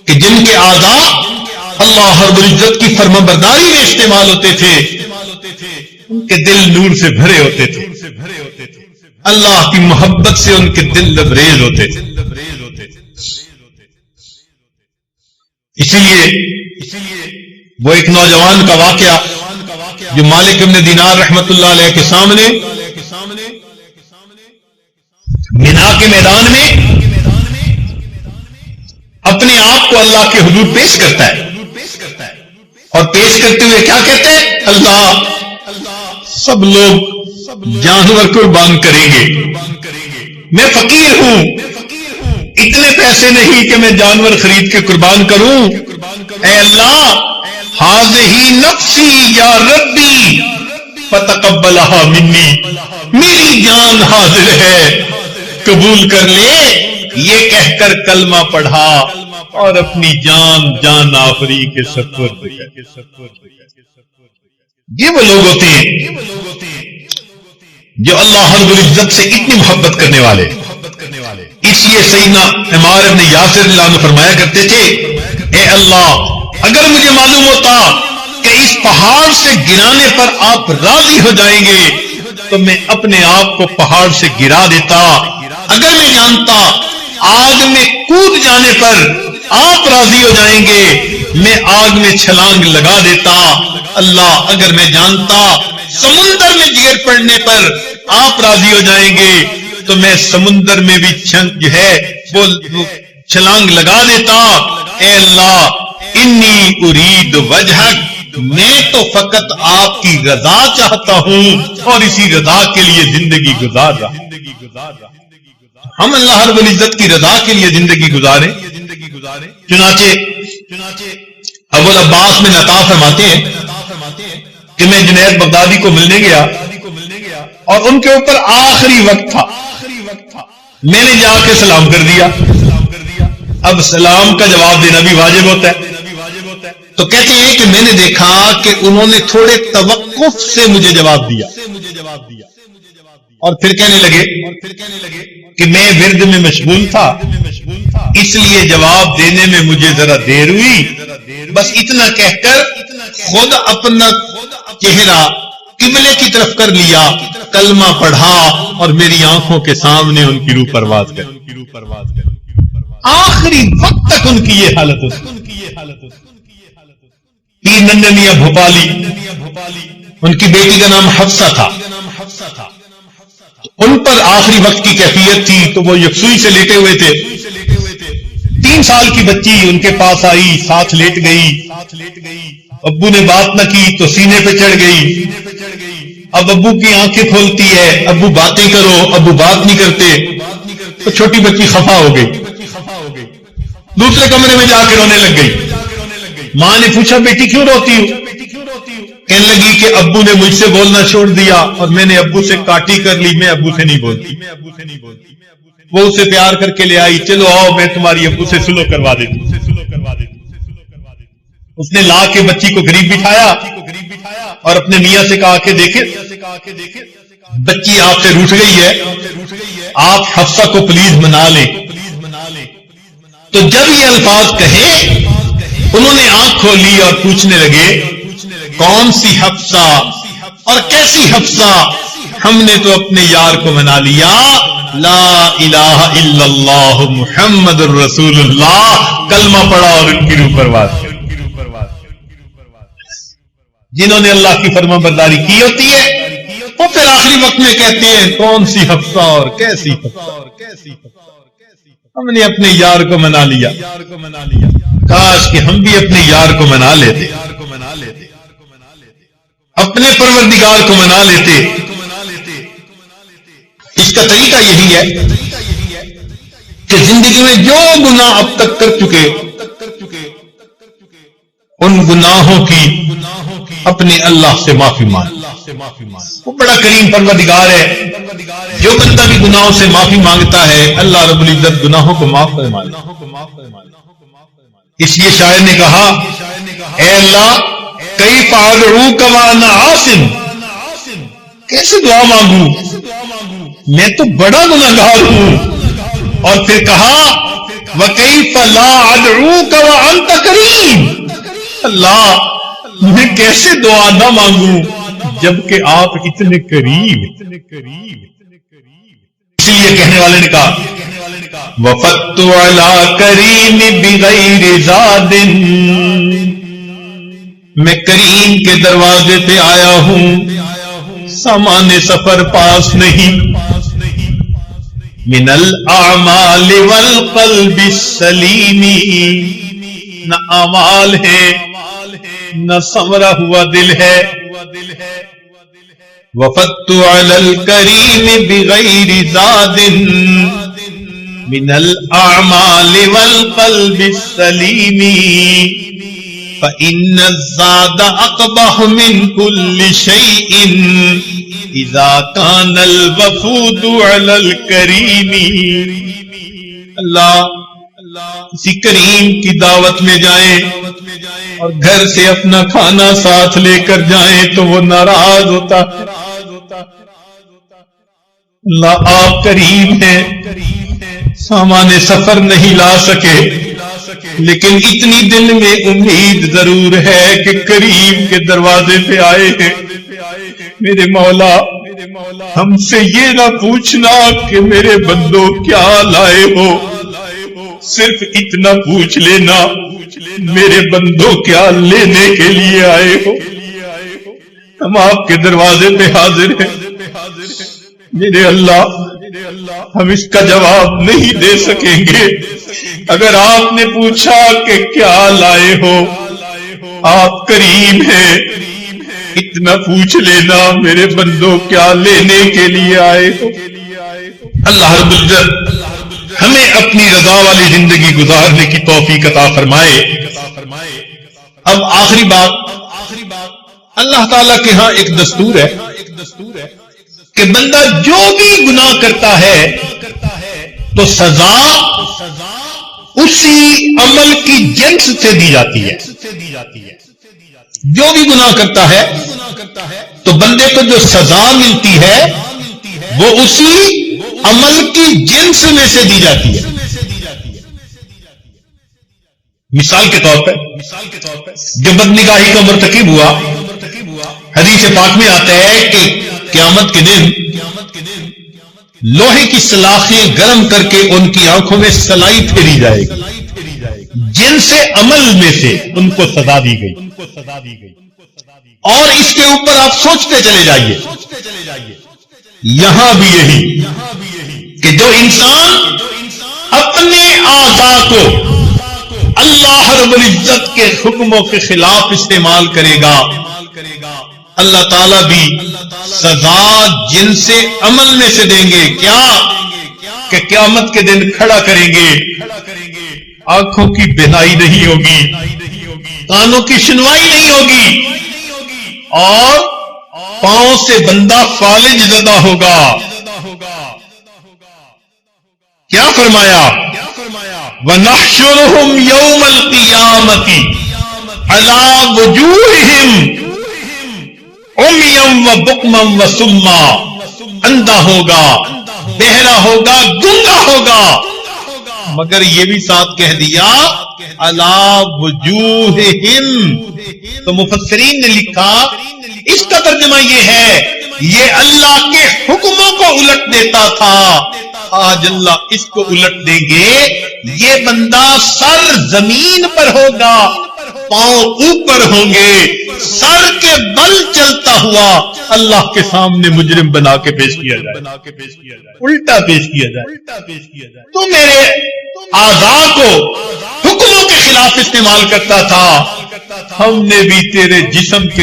[SPEAKER 1] کہ جن کے اعضاء اللہ رب العزت کی فرمانبرداری میں استعمال ہوتے تھے، ان کے دل نور سے بھرے ہوتے تھے، اللہ کی محبت سے ان کے دل لبریز ہوتے تھے. اسی لیے وہ ایک نوجوان کا واقعہ جو مالک ابن دینار رحمت اللہ علیہ کے سامنے مینا کے میدان میں اپنے آپ کو اللہ کے حضور پیش کرتا ہے، اور پیش کرتے ہوئے کیا کہتے ہیں؟ اللہ، سب لوگ جانور قربان کریں گے، میں فقیر ہوں، اتنے پیسے نہیں کہ میں جانور خرید کے قربان کروں. اے اللہ، ہذہ نفسی یا ربی فتقبلھا منی، میری جان حاضر ہے، قبول کر لے. یہ کہہ کر کلمہ پڑھا اور اپنی جان آفری کے سپرد کر. یہ وہ لوگ ہوتے ہیں جو اللہ رب العزت سے اتنی محبت کرنے والے. اس لیے سیدنا عمار ابن یاسر اللہ عنہ فرمایا کرتے تھے اے اللہ، اگر مجھے معلوم ہوتا کہ اس پہاڑ سے گرانے پر آپ راضی ہو جائیں گے تو میں اپنے آپ کو پہاڑ سے گرا دیتا. اگر میں جانتا آگ میں کود جانے پر آپ راضی ہو جائیں گے میں آگ میں چھلانگ لگا دیتا. اللہ، اگر میں جانتا سمندر میں گر پڑنے پر آپ راضی ہو جائیں گے تو میں سمندر میں بھی وہ چھلانگ لگا دیتا. اے اللہ، انی ارید وجہک، میں تو فقط آپ کی رضا چاہتا ہوں اور اسی رضا کے لیے زندگی گزار رہا. ہم اللہ رب العزت کی رضا کے لیے زندگی گزاریں. چنانچہ ابو العباس میں نطا فرماتے ہیں کہ میں جنید بغدادی کو ملنے گیا اور ان کے اوپر آخری وقت تھا. میں نے جا کے سلام کر دیا. اب سلام کا جواب دینا بھی واجب ہوتا ہے. تو کہتے ہیں کہ میں نے دیکھا کہ انہوں نے تھوڑے توقف سے مجھے جواب دیا اور پھر کہنے لگے کہ میں ورد میں مشغول تھا، اس لیے جواب دینے میں مجھے ذرا دیر ہوئی. بس اتنا کہہ کر خود اپنا چہرہ قبلے کی طرف کر لیا، کلمہ پڑھا اور میری آنکھوں کے سامنے ان کی روح پرواز کر. آخری وقت تک ان کی یہ حالت ہوتی. پیر ننھے میاں بھوپالی، ان کی بیٹی کا نام حفصہ تھا، ان پر آخری وقت کی کیفیت تھی تو وہ یکسوئی سے لیٹے ہوئے تھے. 3 سال کی بچی ان کے پاس آئی، ساتھ لیٹ گئی. ابو نے بات نہ کی تو سینے پہ چڑھ گئی. اب ابو کی آنکھیں کھولتی ہے، ابو باتیں کرو، ابو بات نہیں کرتے، تو چھوٹی بچی خفا ہو گئی، دوسرے کمرے میں جا کے رونے لگ گئی۔ ماں نے پوچھا بیٹی کیوں روتی ہو؟ کہنے لگی کہ ابو نے مجھ سے بولنا چھوڑ دیا اور میں نے ابو سے کاٹی کر لی، میں ابو سے نہیں بولتی۔ وہ اسے پیار کر کے لے آئی، چلو آؤ میں تمہاری ابو سے سلو کروا دیتی ہوں۔ اس نے لا کے بچی کو قریب بٹھایا اور اپنے میاں سے کہا کہ دیکھیں بچی آپ سے روٹھ گئی ہے، آپ حفصہ کو پلیز منا لیں۔ تو جب یہ الفاظ کہے انہوں نے آنکھ کھولی اور پوچھنے لگے کون سی حفصہ اور کیسی حفصہ؟ ہم نے تو اپنے یار کو منا لیا، لا الہ الا اللہ محمد الرسول اللہ، کلمہ پڑھا اور ان کی روح پرواز کر۔ جنہوں نے اللہ کی فرما برداری کی ہوتی ہے وہ پھر آخری وقت میں کہتے ہیں کون سی حفصہ اور کیسی حفصہ، ہم نے اپنے یار کو منا لیا۔ کاش کہ ہم بھی اپنے یار کو منا لیتے، اپنے پروردگار کو منا لیتے۔ اس کا طریقہ یہی ہے کہ زندگی میں جو گناہ اب تک کر چکے ان گناہوں کی اپنے اللہ سے معافی مانگ۔ وہ بڑا کریم پروردگار ہے، جو بندہ بھی گناہوں سے معافی مانگتا ہے اللہ رب العزت گناہوں کو معاف فرما دیتا ہے۔ اس لیے شاعر نے کہا اے اللہ کیف ادعوک وانا عاصم، کیسے دعا مانگوں میں تو بڑا گناہگار ہوں۔ اور پھر کہا وکیف لا ادعوک وانت کریم، اللہ میں کیسے دعا نہ مانگوں جبکہ آپ اتنے قریب۔ اسی لیے کہنے والے نے کہا وفدت علی کریم بغیر زاد، میں کریم کے دروازے پہ آیا ہوں سامان سفر پاس نہیں۔ من الاعمال والقلب السلیم، نہ اعمال ہے نہ سنورا ہوا دل ہے۔ وفدت علی الکریم بغیر زاد من الاعمال والقلب السلیم، فإن الزاد اقبح من كل شيء اذا كان الوفود على الكريم۔ اللہ کسی کریم کی دعوت میں جائیں اور گھر سے اپنا کھانا ساتھ لے کر جائیں تو وہ ناراض ہوتا ہے۔ اللہ آپ کریم ہیں، سامان سفر نہیں لا سکے لیکن اتنی دل میں امید ضرور ہے کہ کریم کے دروازے پہ آئے ہیں۔ میرے مولا ہم سے یہ نہ پوچھنا کہ میرے بندوں کیا لائے ہو، صرف اتنا پوچھ لینا میرے بندوں کیا لینے کے لیے آئے ہو۔ ہم آپ کے دروازے پہ حاضر ہیں میرے اللہ، ہم اس کا جواب نہیں دے سکیں گے۔ اگر آپ نے پوچھا کہ کیا لائے ہو، آپ کریم ہیں، اتنا پوچھ لینا میرے بندوں کیا لینے کے لیے آئے ہو۔ اللہ رب العزت ہمیں اپنی رضا والی زندگی گزارنے کی توفیق عطا فرمائے۔ اب آخری بات، اللہ تعالیٰ کے ہاں ایک دستور ہے کہ بندہ جو بھی گناہ کرتا ہے تو سزا اسی عمل کی جنس سے دی جاتی ہے۔ جو بھی گناہ کرتا ہے تو بندے کو جو سزا ملتی ہے وہ اسی عمل کی جنس میں سے دی جاتی ہے۔ مثال کے طور پر جو بدنگاہی کا مرتکب ہوا، حدیث پاک میں آتا ہے کہ قیامت کے دن لوہے کی سلاخیں گرم کر کے ان کی آنکھوں میں سلائی پھیری جائے گی، جن سے عمل میں سے ان کو سزا دی گئی۔ اور اس کے اوپر آپ سوچتے چلے جائیے، یہاں بھی یہی کہ جو انسان اپنے اعضاء کو اللہ رب العزت کے حکموں کے خلاف استعمال کرے گا اللہ تعالیٰ بھی سزا جن سے عمل میں سے دیں گے. کیا کہ قیامت کے دن کھڑا کریں گے. آنکھوں کی بینائی نہیں ہوگی, کانوں کی سنوائی نہیں ہوگی, اور پاؤں سے بندہ فالج زدہ ہوگا. کیا فرمایا؟ وَنَحْشُرُهُمْ يَوْمَ الْقِيَامَةِ عَلَى وُجُوهِهِمْ عُمْيًا وَبُكْمًا وَصُمًّا. اندھا ہوگا, بہرا ہوگا, گنگا ہوگا, مگر یہ بھی ساتھ کہہ دیا عَلَى وُجُوهِهِمْ. تو مفسرین نے لکھا اس کا ترجمہ یہ ہے, یہ اللہ کے حکموں کو الٹ دیتا تھا, آج اللہ اس کو الٹ دیں گے. یہ بندہ سر زمین پر ہوگا, پاؤں اوپر ہوں گے, سر کے بل چلتا ہوا اللہ کے سامنے مجرم بنا کے پیش کیا جائے, الٹا پیش کیا جائے. تو میرے اعضاء کو حکموں کے خلاف استعمال کرتا تھا, ہم نے بھی تیرے جسم کے